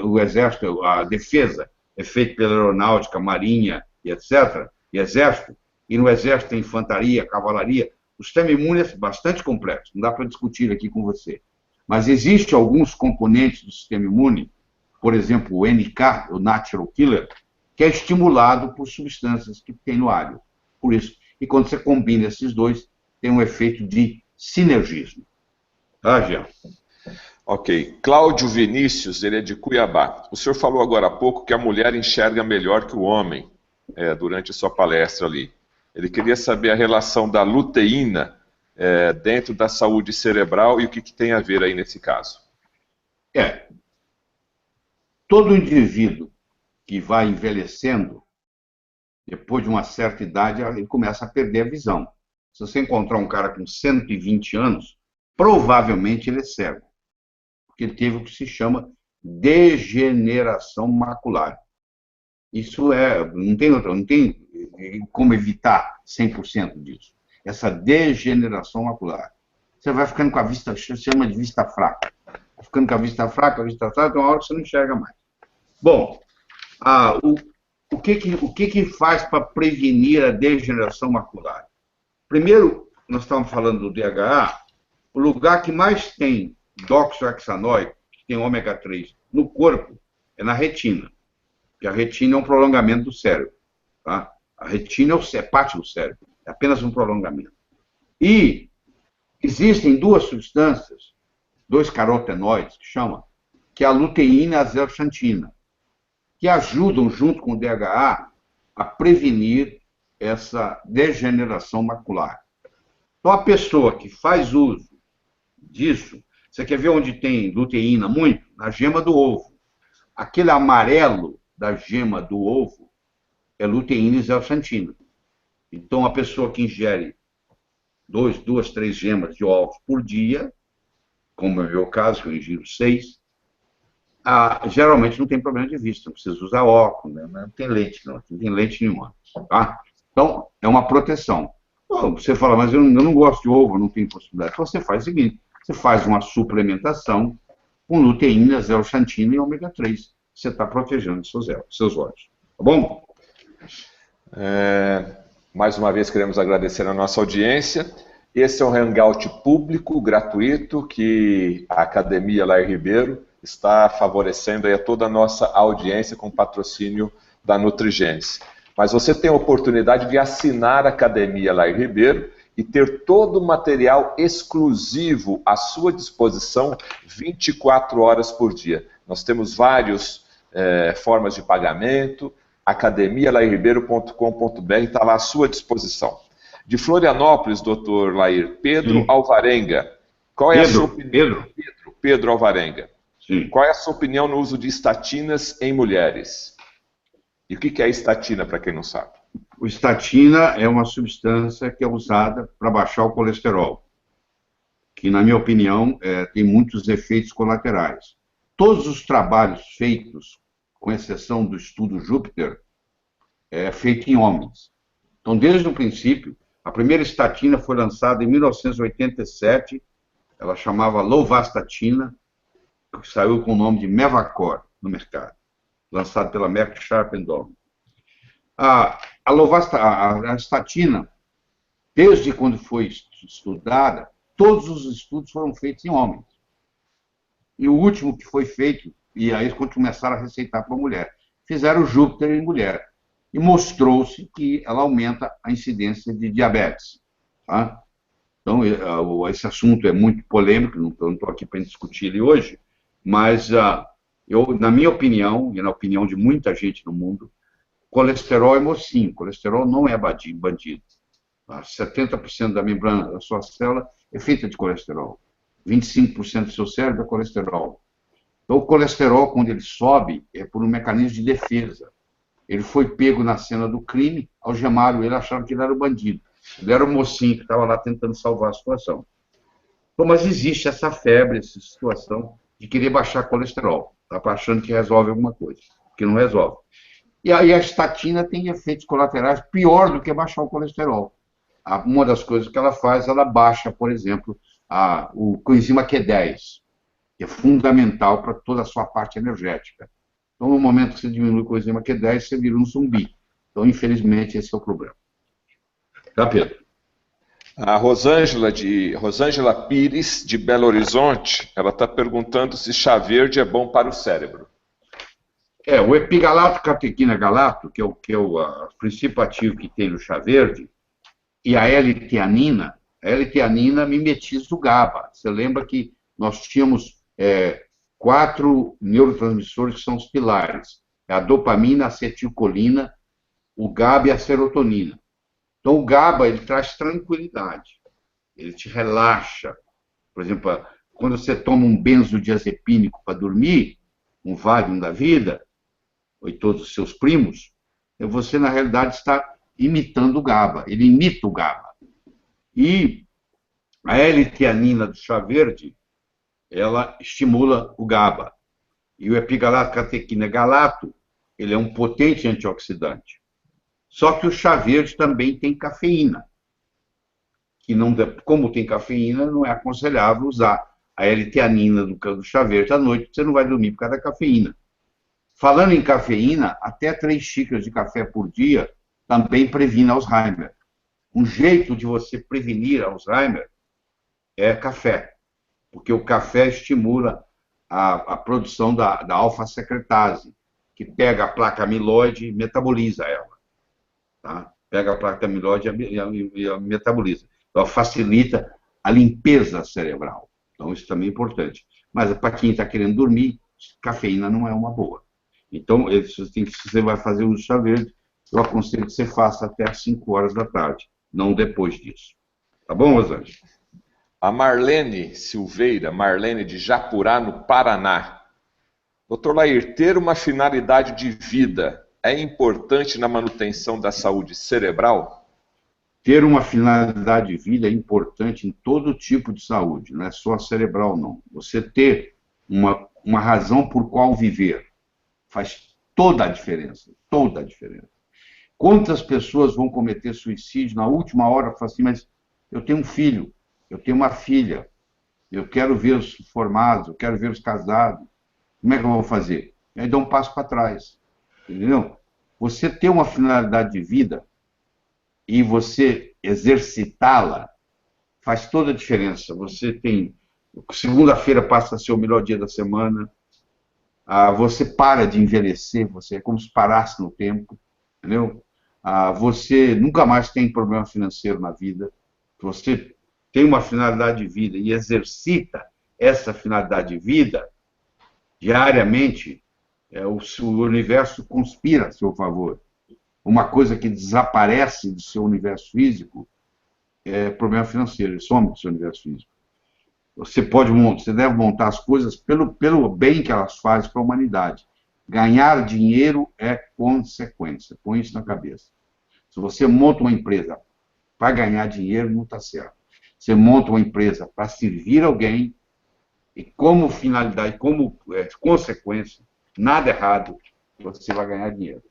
o exército, a defesa é feita pela aeronáutica, marinha e etc., e exército, e no exército tem infantaria, cavalaria. O sistema imune é bastante complexo, não dá para discutir aqui com você. Mas existem alguns componentes do sistema imune, por exemplo, o NK, o Natural Killer, que é estimulado por substâncias que tem no alho. Por isso, e quando você combina esses dois, tem um efeito de sinergismo. Tá, Jean? Ok. Cláudio Vinícius, ele é de Cuiabá. O senhor falou agora há pouco que a mulher enxerga melhor que o homem, durante a sua palestra ali. Ele queria saber a relação da luteína dentro da saúde cerebral e o que tem a ver aí nesse caso. Todo indivíduo que vai envelhecendo, depois de uma certa idade, ele começa a perder a visão. Se você encontrar um cara com 120 anos, provavelmente ele é cego, porque ele teve o que se chama degeneração macular. Isso não tem como evitar 100% disso. Essa degeneração macular. Você vai ficando com a vista, chama de vista fraca. Vai ficando com a vista fraca, tem uma hora que você não enxerga mais. Bom, o que faz para prevenir a degeneração macular? Primeiro, nós estamos falando do DHA, o lugar que mais tem doxohexanoico, que tem ômega 3, no corpo, é na retina. Porque a retina é um prolongamento do cérebro. Tá? A retina é parte do cérebro, é apenas um prolongamento. E existem duas substâncias, dois carotenoides, que é a luteína e a zeaxantina, que ajudam, junto com o DHA, a prevenir essa degeneração macular. Então, a pessoa que faz uso disso, você quer ver onde tem luteína muito? Na gema do ovo. Aquele amarelo da gema do ovo é luteína e zeaxantina. Então, a pessoa que ingere 2, 3 gemas de ovos por dia, como é o meu caso, que eu ingiro 6, geralmente não tem problema de vista, não precisa usar óculos, né? Não tem lente, não tem lente nenhuma. Tá? Então, é uma proteção. Bom, você fala, mas eu não gosto de ovo, não tenho possibilidade. Então, você faz o seguinte, você faz uma suplementação com luteína, zeaxantina e ômega 3. Você está protegendo seus olhos. Tá bom? Mais uma vez queremos agradecer a nossa audiência. Esse é um hangout público, gratuito, que a Academia Lair Ribeiro está favorecendo aí a toda a nossa audiência com patrocínio da Nutrigenes. Mas você tem a oportunidade de assinar a Academia Lair Ribeiro e ter todo o material exclusivo à sua disposição 24 horas por dia. Nós temos várias formas de pagamento, academialairribeiro.com.br está lá à sua disposição. De Florianópolis, doutor Lair, Pedro Alvarenga. Qual é a sua opinião? Pedro Alvarenga. Sim. Qual é a sua opinião no uso de estatinas em mulheres? E o que é estatina, para quem não sabe? O estatina é uma substância que é usada para baixar o colesterol, que, na minha opinião, tem muitos efeitos colaterais. Todos os trabalhos feitos, com exceção do estudo Júpiter, é feito em homens. Então, desde o princípio, a primeira estatina foi lançada em 1987, ela chamava Lovastatina, que saiu com o nome de Mevacor no mercado, lançado pela Merck Sharp & Dohme. A estatina, desde quando foi estudada, todos os estudos foram feitos em homens. E o último que foi feito E aí eles começaram a receitar para a mulher. Fizeram Júpiter em mulher. E mostrou-se que ela aumenta a incidência de diabetes. Tá? Então, esse assunto é muito polêmico, não estou aqui para discutir ele hoje, mas na minha opinião, e na opinião de muita gente no mundo, colesterol é mocinho, colesterol não é bandido. Tá? 70% da membrana da sua célula é feita de colesterol. 25% do seu cérebro é colesterol. Então, o colesterol, quando ele sobe, é por um mecanismo de defesa. Ele foi pego na cena do crime, algemaram ele, acharam que ele era o bandido. Ele era o mocinho que estava lá tentando salvar a situação. Então, mas existe essa febre, essa situação de querer baixar colesterol. Está achando que resolve alguma coisa, que não resolve. E aí a estatina tem efeitos colaterais pior do que baixar o colesterol. Uma das coisas que ela faz, ela baixa, por exemplo, o coenzima Q10, que é fundamental para toda a sua parte energética. Então, no momento que você diminui o coenzima Q10, você vira um zumbi. Então, infelizmente, esse é o problema. Tá, Pedro? A Rosângela Pires, de Belo Horizonte, ela está perguntando se chá verde é bom para o cérebro. O epigalato catequina galato, que é o princípio ativo que tem no chá verde, e a L-teanina mimetiza o GABA. Você lembra que nós tínhamos 4 neurotransmissores que são os pilares. A dopamina, a acetilcolina, o GABA e a serotonina. Então, o GABA, ele traz tranquilidade. Ele te relaxa. Por exemplo, quando você toma um benzodiazepínico para dormir, um Valium da vida, e todos os seus primos, você, na realidade, está imitando o GABA. Ele imita o GABA. E a L-teanina do chá verde, ela estimula o GABA. E o epigalato catequina galato, ele é um potente antioxidante. Só que o chá verde também tem cafeína. Que não, como tem cafeína, não é aconselhável usar a L-teanina do chá verde à noite, porque você não vai dormir por causa da cafeína. Falando em cafeína, até 3 xícaras de café por dia também previne Alzheimer. Um jeito de você prevenir Alzheimer é café, porque o café estimula a produção da alfa-secretase, que pega a placa amiloide e metaboliza ela. Tá? Pega a placa amiloide e a metaboliza. Então, facilita a limpeza cerebral. Então, isso também é importante. Mas, para quem está querendo dormir, cafeína não é uma boa. Então, se você vai fazer uso de chá verde, eu aconselho que você faça até às 5 horas da tarde, não depois disso. Tá bom, Rosângela? A Marlene Silveira, Marlene de Japurá, no Paraná. Doutor Lair, ter uma finalidade de vida é importante na manutenção da saúde cerebral? Ter uma finalidade de vida é importante em todo tipo de saúde, não é só cerebral, não. Você ter uma razão por qual viver faz toda a diferença, toda a diferença. Quantas pessoas vão cometer suicídio na última hora, falam assim, mas eu tenho um filho, eu tenho uma filha, eu quero ver-os formados, eu quero ver-os casados, como é que eu vou fazer? E aí dá um passo para trás, entendeu? Você ter uma finalidade de vida e você exercitá-la faz toda a diferença. Você tem, segunda-feira passa a ser o melhor dia da semana, você para de envelhecer, você é como se parasse no tempo, entendeu? Você nunca mais tem problema financeiro na vida, você tem uma finalidade de vida e exercita essa finalidade de vida diariamente, o universo conspira a seu favor. Uma coisa que desaparece do seu universo físico é problema financeiro, ele some do seu universo físico. Você deve montar as coisas pelo bem que elas fazem para a humanidade. Ganhar dinheiro é consequência, põe isso na cabeça. Se você monta uma empresa para ganhar dinheiro, não está certo. Você monta uma empresa para servir alguém e como finalidade, como consequência, nada errado, você vai ganhar dinheiro.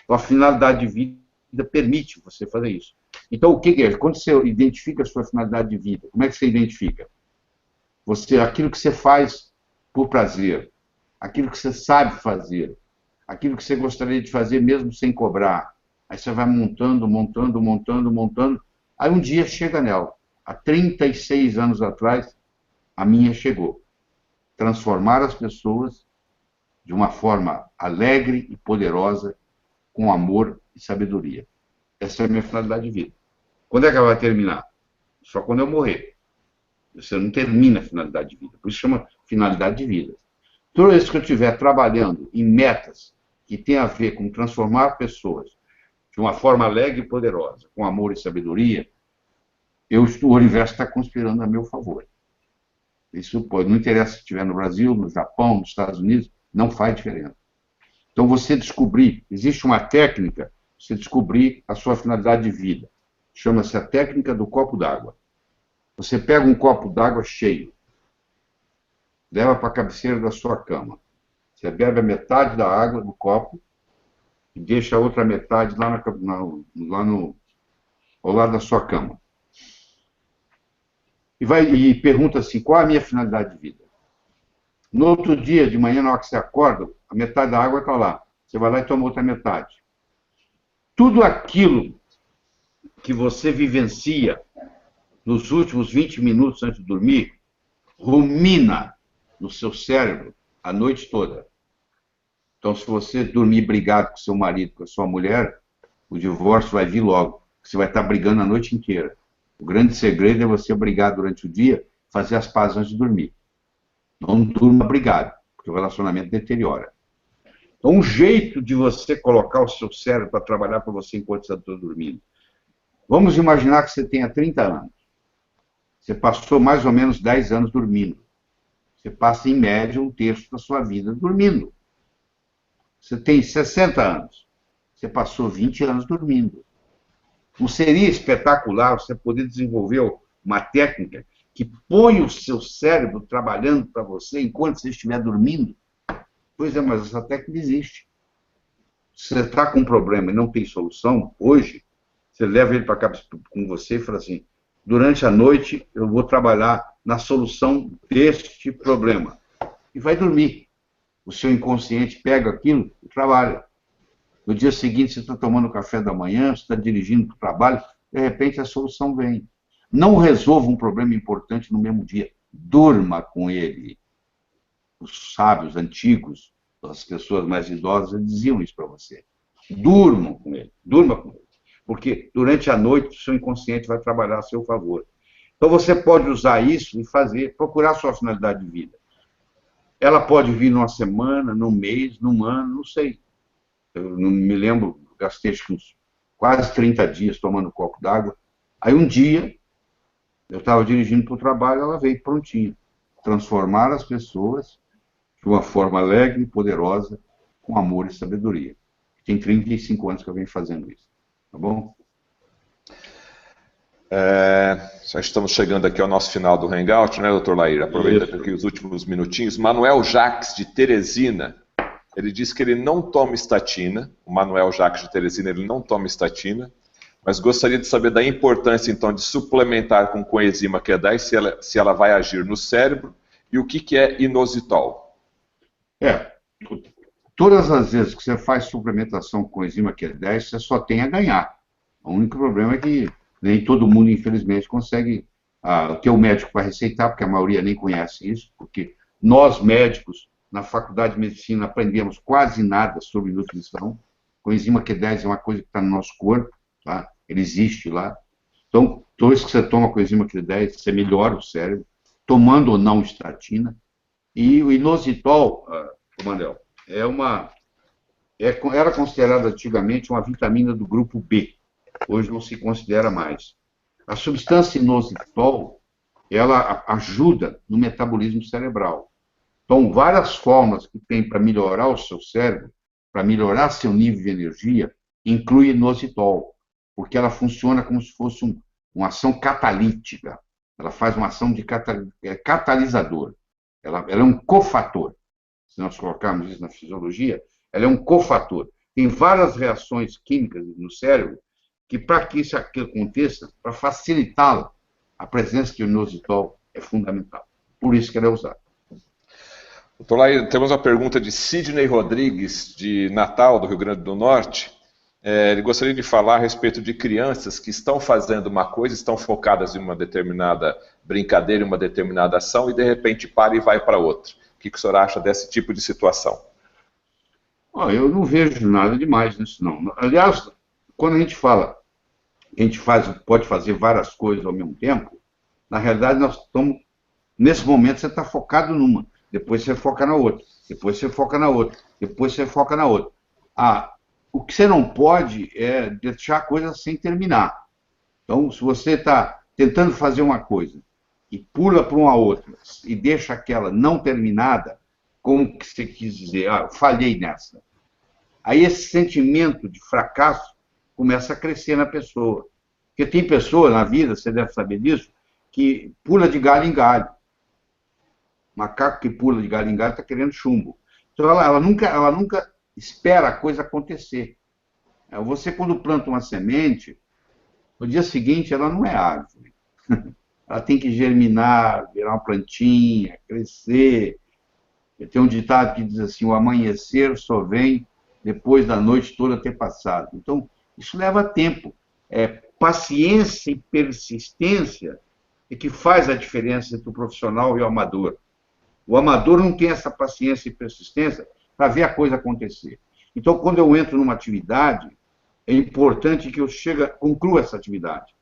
Então, a finalidade de vida permite você fazer isso. Então, o que é? Quando você identifica a sua finalidade de vida, como é que você identifica? Aquilo que você faz por prazer, aquilo que você sabe fazer, aquilo que você gostaria de fazer mesmo sem cobrar. Aí você vai montando, montando, montando, montando. Aí um dia chega nela. Há 36 anos atrás, a minha chegou. Transformar as pessoas de uma forma alegre e poderosa, com amor e sabedoria. Essa é a minha finalidade de vida. Quando é que ela vai terminar? Só quando eu morrer. Você não termina a finalidade de vida. Por isso chama finalidade de vida. Toda vez que eu estiver trabalhando em metas que têm a ver com transformar pessoas de uma forma alegre e poderosa, com amor e sabedoria, o universo está conspirando a meu favor. Isso pode, não interessa se estiver no Brasil, no Japão, nos Estados Unidos, não faz diferença. Então, você descobrir, existe uma técnica, você descobrir a sua finalidade de vida. Chama-se a técnica do copo d'água. Você pega um copo d'água cheio, leva para a cabeceira da sua cama. Você bebe a metade da água do copo e deixa a outra metade lá, ao lado da sua cama. E pergunta assim, qual é a minha finalidade de vida? No outro dia, de manhã, na hora que você acorda, a metade da água está lá. Você vai lá e toma outra metade. Tudo aquilo que você vivencia nos últimos 20 minutos antes de dormir, rumina no seu cérebro a noite toda. Então, se você dormir brigado com seu marido, com a sua mulher, o divórcio vai vir logo. Você vai estar brigando a noite inteira. O grande segredo é você brigar durante o dia, fazer as pazes antes de dormir. Não durma brigado, porque o relacionamento deteriora. Então, um jeito de você colocar o seu cérebro para trabalhar para você enquanto você está dormindo. Vamos imaginar que você tenha 30 anos. Você passou mais ou menos 10 anos dormindo. Você passa, em média, um terço da sua vida dormindo. Você tem 60 anos. Você passou 20 anos dormindo. Não seria espetacular você poder desenvolver uma técnica que põe o seu cérebro trabalhando para você enquanto você estiver dormindo? Pois é, mas essa técnica existe. Se você está com um problema e não tem solução, hoje, você leva ele para cá com você e fala assim, durante a noite eu vou trabalhar na solução deste problema. E vai dormir. O seu inconsciente pega aquilo e trabalha. No dia seguinte, você está tomando café da manhã, você está dirigindo para o trabalho, de repente a solução vem. Não resolva um problema importante no mesmo dia. Durma com ele. Os sábios antigos, as pessoas mais idosas, diziam isso para você. Durma com ele. Durma com ele. Porque durante a noite o seu inconsciente vai trabalhar a seu favor. Então você pode usar isso e procurar a sua finalidade de vida. Ela pode vir numa semana, num mês, num ano, não sei. Eu não me lembro, gastei acho que uns quase 30 dias tomando um copo d'água. Aí um dia, eu estava dirigindo para o trabalho, ela veio prontinha. Transformar as pessoas de uma forma alegre e poderosa, com amor e sabedoria. Tem 35 anos que eu venho fazendo isso. Tá bom? Já estamos chegando aqui ao nosso final do Hangout, né, doutor Lair? Aproveitando aqui os últimos minutinhos. Manuel Jacques, de Teresina, ele diz que ele não toma estatina. O Manuel Jacques de Teresina, ele não toma estatina, mas gostaria de saber da importância, então, de suplementar com coenzima Q10, se ela vai agir no cérebro, e o que é inositol? Todas as vezes que você faz suplementação com coenzima Q10, você só tem a ganhar. O único problema é que nem todo mundo, infelizmente, consegue ter o médico para receitar, porque a maioria nem conhece isso, porque nós, médicos, na faculdade de medicina, aprendemos quase nada sobre nutrição. Coenzima Q10 é uma coisa que está no nosso corpo, tá? Ele existe lá. Então, toda vez que você toma coenzima Q10, você melhora o cérebro, tomando ou não estatina. E o inositol, Manel, era considerado antigamente uma vitamina do grupo B. Hoje não se considera mais. A substância inositol, ela ajuda no metabolismo cerebral. Então, várias formas que tem para melhorar o seu cérebro, para melhorar seu nível de energia, inclui inositol, porque ela funciona como se fosse uma ação catalítica. Ela faz uma ação de catalisador. Ela é um cofator. Se nós colocarmos isso na fisiologia, ela é um cofator. Tem várias reações químicas no cérebro que, para que isso aqui aconteça, para facilitá-la, a presença de inositol é fundamental. Por isso que ela é usada. Doutor Lair, temos uma pergunta de Sidney Rodrigues, de Natal, do Rio Grande do Norte. Ele gostaria de falar a respeito de crianças que estão fazendo uma coisa, estão focadas em uma determinada brincadeira, em uma determinada ação, e de repente para e vai para outra. O que o senhor acha desse tipo de situação? Ó, eu não vejo nada demais nisso, não. Aliás, quando a gente fala que a gente pode fazer várias coisas ao mesmo tempo, na realidade nós estamos, nesse momento você está focado numa, depois você foca na outra, depois você foca na outra, depois você foca na outra. Ah, o que você não pode é deixar a coisa sem terminar. Então, se você está tentando fazer uma coisa e pula para uma outra e deixa aquela não terminada, como que você quis dizer? Ah, eu falhei nessa. Aí esse sentimento de fracasso começa a crescer na pessoa. Porque tem pessoa na vida, você deve saber disso, que pula de galho em galho. Macaco que pula de galho em galho está querendo chumbo. Então ela nunca espera a coisa acontecer. Você, quando planta uma semente, no dia seguinte ela não é árvore. Ela tem que germinar, virar uma plantinha, crescer. Tem um ditado que diz assim: o amanhecer só vem depois da noite toda ter passado. Então, isso leva tempo. Paciência e persistência é que faz a diferença entre o profissional e o amador. O amador não tem essa paciência e persistência para ver a coisa acontecer. Então, quando eu entro numa atividade, é importante que eu conclua essa atividade,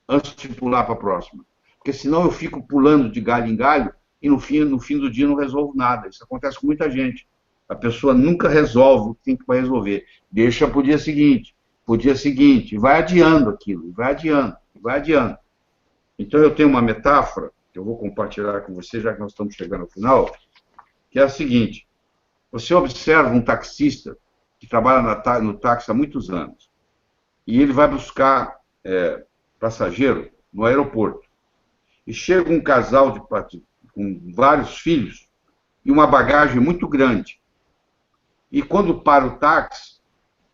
antes de pular para a próxima. Porque senão eu fico pulando de galho em galho e no fim do dia não resolvo nada. Isso acontece com muita gente. A pessoa nunca resolve o que tem que resolver. Deixa para o dia seguinte, e vai adiando aquilo, vai adiando, vai adiando. Então eu tenho uma metáfora, que eu vou compartilhar com você, já que nós estamos chegando ao final, que é a seguinte: você observa um taxista que trabalha no táxi há muitos anos, e ele vai buscar passageiro no aeroporto. E chega um casal com vários filhos e uma bagagem muito grande. E quando para o táxi,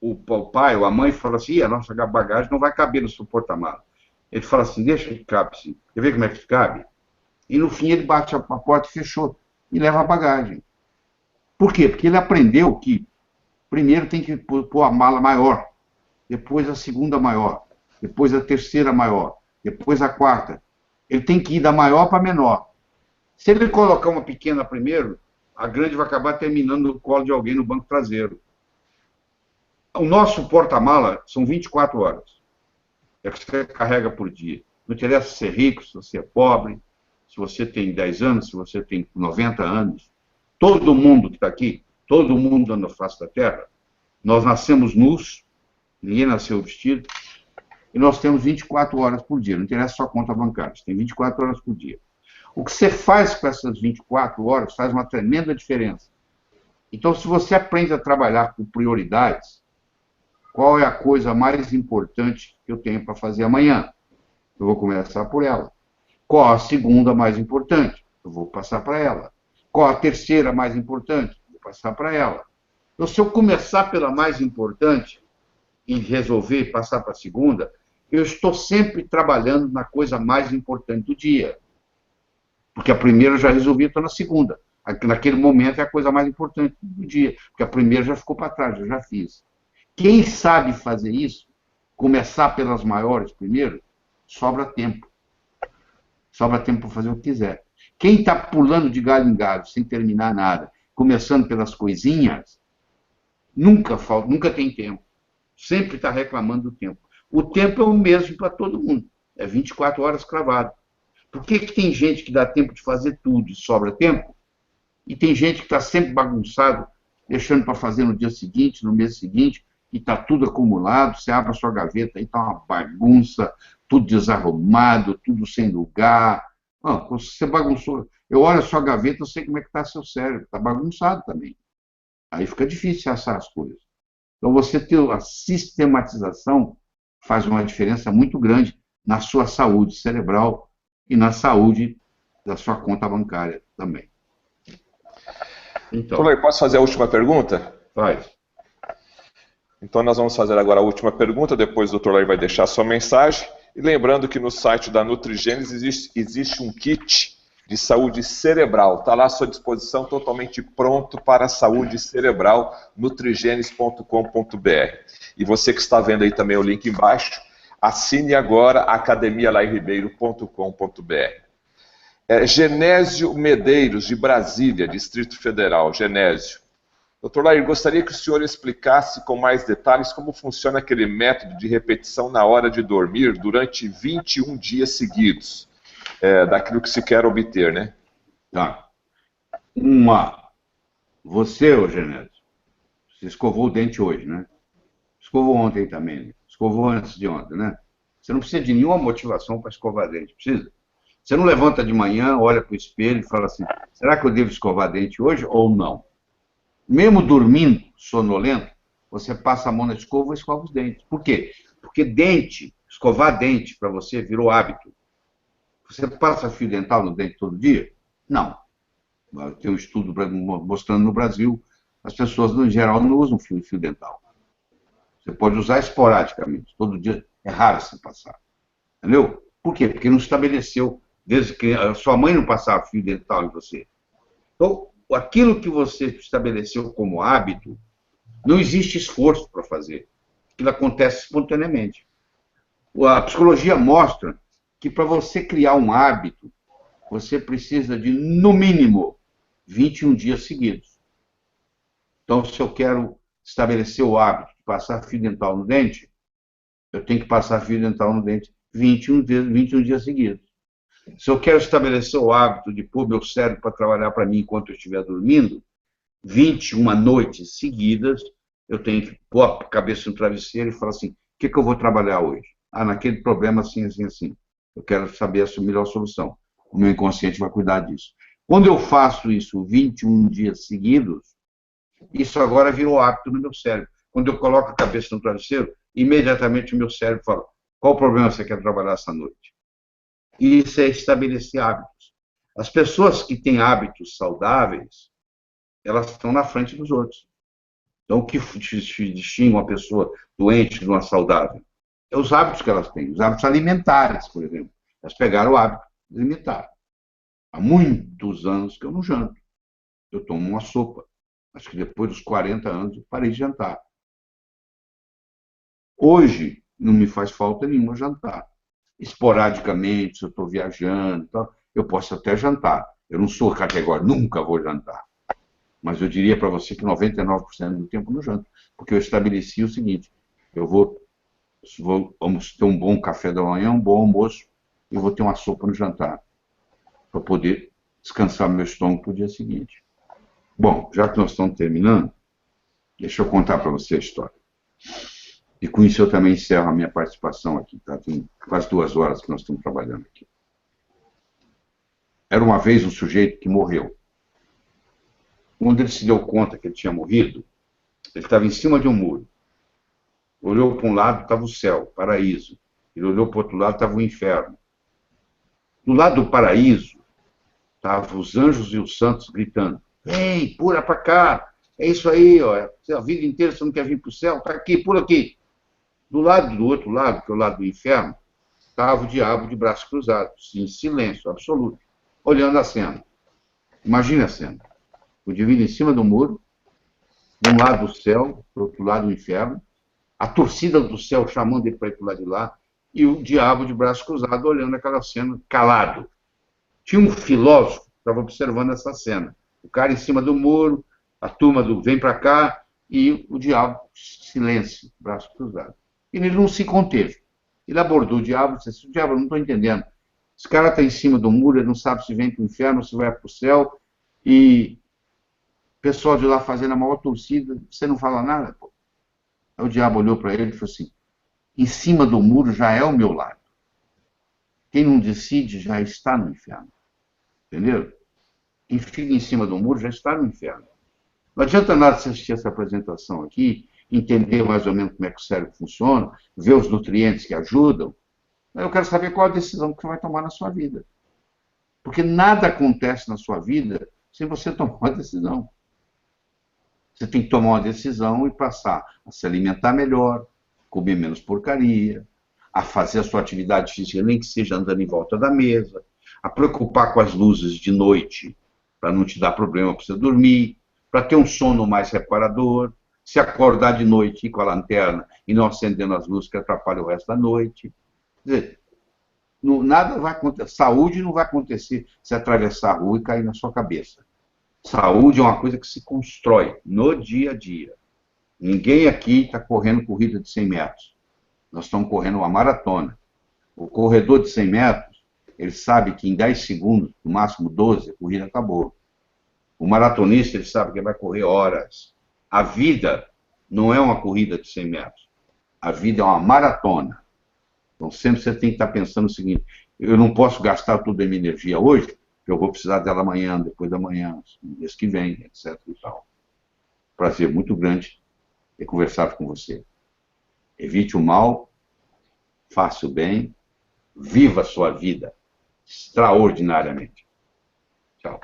o pai ou a mãe fala assim: a nossa bagagem não vai caber no seu porta-malas. Ele fala assim: deixa que cabe, sim. Quer ver como é que cabe? E no fim ele bate a porta e fechou. E leva a bagagem. Por quê? Porque ele aprendeu que primeiro tem que pôr a mala maior, depois a segunda maior, depois a terceira maior, depois a quarta. Ele tem que ir da maior para a menor. Se ele colocar uma pequena primeiro, a grande vai acabar terminando no colo de alguém no banco traseiro. O nosso porta-mala são 24 horas. É o que você carrega por dia. Não interessa se você é rico, se você é pobre, se você tem 10 anos, se você tem 90 anos. Todo mundo que está aqui, todo mundo na face da Terra, nós nascemos nus, ninguém nasceu vestido, e nós temos 24 horas por dia. Não interessa só a conta bancária, você tem 24 horas por dia. O que você faz com essas 24 horas faz uma tremenda diferença. Então, se você aprende a trabalhar com prioridades, qual é a coisa mais importante que eu tenho para fazer amanhã? Eu vou começar por ela. Qual a segunda mais importante? Eu vou passar para ela. Qual a terceira mais importante? Vou passar para ela. Então, se eu começar pela mais importante e resolver passar para a segunda, eu estou sempre trabalhando na coisa mais importante do dia. Porque a primeira eu já resolvi, estou na segunda. Naquele momento é a coisa mais importante do dia, porque a primeira já ficou para trás, eu já fiz. Quem sabe fazer isso, começar pelas maiores primeiro, sobra tempo. Sobra tempo para fazer o que quiser. Quem está pulando de galho em galho, sem terminar nada, começando pelas coisinhas, nunca tem tempo. Sempre está reclamando do tempo. O tempo é o mesmo para todo mundo. É 24 horas cravado. Por que tem gente que dá tempo de fazer tudo e sobra tempo? E tem gente que está sempre bagunçado, deixando para fazer no dia seguinte, no mês seguinte, e está tudo acumulado, você abre a sua gaveta e está uma bagunça, tudo desarrumado, tudo sem lugar. Você bagunçou. Eu olho a sua gaveta, eu sei como é que está seu cérebro, está bagunçado também. Aí fica difícil assar as coisas. Então, você ter a sistematização faz uma diferença muito grande na sua saúde cerebral e na saúde da sua conta bancária também. Então, posso fazer a última pergunta? Faz. Então nós vamos fazer agora a última pergunta, depois o Dr. Lair vai deixar a sua mensagem. E lembrando que no site da Nutrigênese existe um kit de saúde cerebral. Está lá à sua disposição, totalmente pronto para a saúde cerebral, nutrigenes.com.br. E você que está vendo aí também o link embaixo, assine agora academialairribeiro.com.br. Genésio Medeiros, de Brasília, Distrito Federal. Genésio. Doutor Lair, gostaria que o senhor explicasse com mais detalhes como funciona aquele método de repetição na hora de dormir durante 21 dias seguidos, daquilo que se quer obter, né? Tá. Você, ô Genésio, você escovou o dente hoje, né? Escovou ontem também, né? Escovou antes de ontem, né? Você não precisa de nenhuma motivação para escovar dente, precisa? Você não levanta de manhã, olha para o espelho e fala assim, será que eu devo escovar dente hoje ou não? Mesmo dormindo, sonolento, você passa a mão na escova e escova os dentes. Por quê? Porque escovar dente para você virou hábito. Você passa fio dental no dente todo dia? Não. Tem um estudo mostrando no Brasil, as pessoas, no geral, não usam fio dental. Você pode usar esporadicamente, todo dia é raro você passar. Entendeu? Por quê? Porque não estabeleceu, desde que a sua mãe não passava fio dental em você. Então, aquilo que você estabeleceu como hábito, não existe esforço para fazer. Aquilo acontece espontaneamente. A psicologia mostra que para você criar um hábito, você precisa de, no mínimo, 21 dias seguidos. Então, se eu quero estabelecer o hábito de passar fio dental no dente, eu tenho que passar fio dental no dente 21 dias seguidos. Se eu quero estabelecer o hábito de pôr meu cérebro para trabalhar para mim enquanto eu estiver dormindo, 21 noites seguidas, eu tenho que pôr a cabeça no travesseiro e falar assim, o que eu vou trabalhar hoje? Ah, naquele problema assim, assim, assim. Eu quero saber a melhor solução. O meu inconsciente vai cuidar disso. Quando eu faço isso 21 dias seguidos, isso agora virou hábito no meu cérebro. Quando eu coloco a cabeça no travesseiro, imediatamente o meu cérebro fala, qual o problema você quer trabalhar essa noite? E isso é estabelecer hábitos. As pessoas que têm hábitos saudáveis, elas estão na frente dos outros. Então, o que distingue uma pessoa doente de uma saudável? É os hábitos que elas têm, os hábitos alimentares, por exemplo. Elas pegaram o hábito alimentar. Há muitos anos que eu não janto. Eu tomo uma sopa. Acho que depois dos 40 anos eu parei de jantar. Hoje, não me faz falta nenhuma jantar. Esporadicamente, se eu estou viajando, eu posso até jantar. Eu não sou categórico, nunca vou jantar. Mas eu diria para você que 99% do tempo não janto. Porque eu estabeleci o seguinte, vamos ter um bom café da manhã, um bom almoço, e vou ter uma sopa no jantar, para poder descansar meu estômago para o dia seguinte. Bom, já que nós estamos terminando, deixa eu contar para você a história. E com isso eu também encerro a minha participação aqui, tá? Tem quase 2 horas que nós estamos trabalhando aqui. Era uma vez um sujeito que morreu. Quando ele se deu conta que ele tinha morrido, ele estava em cima de um muro. Olhou para um lado, estava o céu, o paraíso. Ele olhou para o outro lado, estava o inferno. Do lado do paraíso, estavam os anjos e os santos gritando, vem, pula para cá, é isso aí, ó. A vida inteira você não quer vir para o céu, está aqui, pula aqui. Do outro lado, que é o lado do inferno, estava o diabo de braços cruzados, em silêncio absoluto, olhando a cena. Imagina a cena. O divino em cima do muro, de um lado o céu, do outro lado o inferno, a torcida do céu chamando ele para ir para o lado de lá, e o diabo de braços cruzados olhando aquela cena, calado. Tinha um filósofo que estava observando essa cena. O cara em cima do muro, a turma do vem para cá, e o diabo, silêncio, braços cruzados. E ele não se conteve. Ele abordou o diabo e disse assim, diabo, eu não estou entendendo. Esse cara está em cima do muro, ele não sabe se vem para o inferno ou se vai para o céu, e o pessoal de lá fazendo a maior torcida, você não fala nada, pô. Aí o diabo olhou para ele e falou assim, em cima do muro já é o meu lado. Quem não decide já está no inferno. Entendeu? Quem fica em cima do muro já está no inferno. Não adianta nada você assistir essa apresentação aqui, entender mais ou menos como é que o cérebro funciona, ver os nutrientes que ajudam. Eu quero saber qual a decisão que você vai tomar na sua vida. Porque nada acontece na sua vida sem você tomar uma decisão. Você tem que tomar uma decisão e passar a se alimentar melhor, comer menos porcaria, a fazer a sua atividade física, nem que seja andando em volta da mesa, a preocupar com as luzes de noite, para não te dar problema para você dormir, para ter um sono mais reparador, se acordar de noite com a lanterna e não acendendo as luzes que atrapalham o resto da noite. Quer dizer, nada vai acontecer, saúde não vai acontecer se atravessar a rua e cair na sua cabeça. Saúde é uma coisa que se constrói no dia a dia. Ninguém aqui está correndo corrida de 100 metros. Nós estamos correndo uma maratona. O corredor de 100 metros, ele sabe que em 10 segundos, no máximo 12, a corrida acabou. O maratonista, ele sabe que ele vai correr horas. A vida não é uma corrida de 100 metros. A vida é uma maratona. Então, sempre você tem que estar pensando o seguinte: eu não posso gastar toda a minha energia hoje, porque eu vou precisar dela amanhã, depois da manhã, no mês que vem, etc. E tal. Prazer muito grande ter conversado com você. Evite o mal, faça o bem, viva a sua vida extraordinariamente. Tchau.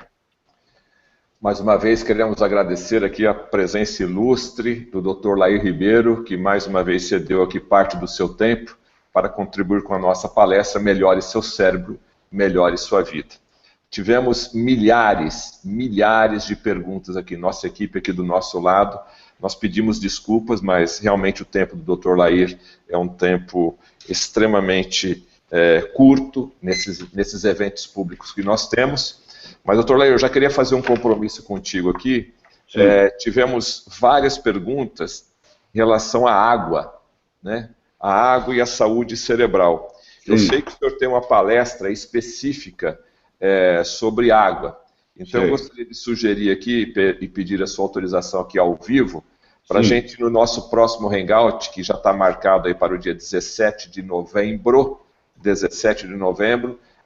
Mais uma vez, queremos agradecer aqui a presença ilustre do Dr. Lair Ribeiro, que mais uma vez cedeu aqui parte do seu tempo para contribuir com a nossa palestra Melhore Seu Cérebro, Melhore Sua Vida. Tivemos milhares de perguntas aqui, nossa equipe aqui do nosso lado. Nós pedimos desculpas, mas realmente o tempo do Dr. Lair é um tempo extremamente curto nesses eventos públicos que nós temos. Mas, doutor Lair, eu já queria fazer um compromisso contigo aqui. Tivemos várias perguntas em relação à água, né? A água e a saúde cerebral. Sim. Eu sei que o senhor tem uma palestra específica sobre água. Então, eu gostaria de sugerir aqui e pedir a sua autorização aqui ao vivo, para a gente, no nosso próximo Hangout, que já está marcado aí para o dia 17 de novembro,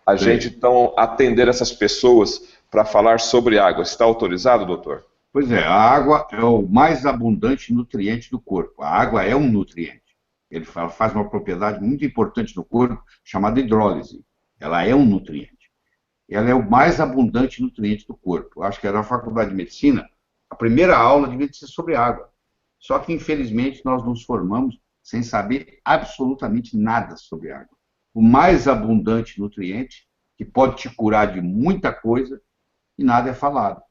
a gente, então, atender essas pessoas para falar sobre água. Está autorizado, doutor? Pois é, a água é o mais abundante nutriente do corpo. A água é um nutriente. Ele faz uma propriedade muito importante no corpo, chamada hidrólise. Ela é um nutriente. Ela é o mais abundante nutriente do corpo. Eu acho que era na Faculdade de Medicina, a primeira aula devia ser sobre água. Só que, infelizmente, nós nos formamos sem saber absolutamente nada sobre água. O mais abundante nutriente, que pode te curar de muita coisa, e nada é falado.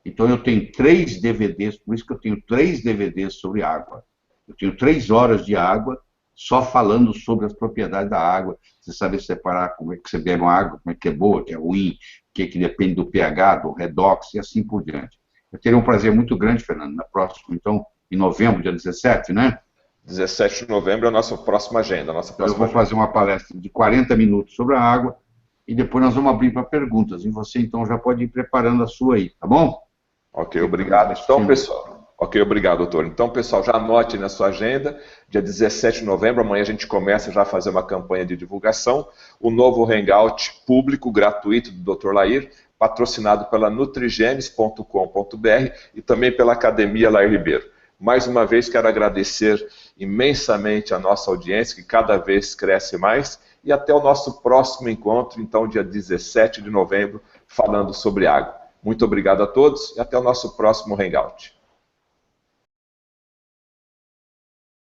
Então, eu tenho 3 DVDs, por isso que eu tenho 3 DVDs sobre água. Eu tenho 3 horas de água, só falando sobre as propriedades da água. Você saber separar como é que você bebe uma água, como é que é boa, que é ruim, o que depende do pH, do redox, e assim por diante. Eu teria um prazer muito grande, Fernando, na próxima, então, em novembro, dia 17, né? 17 de novembro é a nossa próxima agenda. Eu vou fazer uma palestra de 40 minutos sobre a água e depois nós vamos abrir para perguntas. E você, então, já pode ir preparando a sua aí, tá bom? Ok, obrigado. Então, pessoal... Ok, obrigado, doutor. Então, pessoal, já anote na sua agenda, dia 17 de novembro, amanhã a gente começa já a fazer uma campanha de divulgação, o novo Hangout público, gratuito do Dr. Lair, patrocinado pela nutrigenes.com.br e também pela Academia Lair Ribeiro. Mais uma vez, quero agradecer imensamente a nossa audiência, que cada vez cresce mais, e até o nosso próximo encontro, então, dia 17 de novembro, falando sobre água. Muito obrigado a todos e até o nosso próximo Hangout.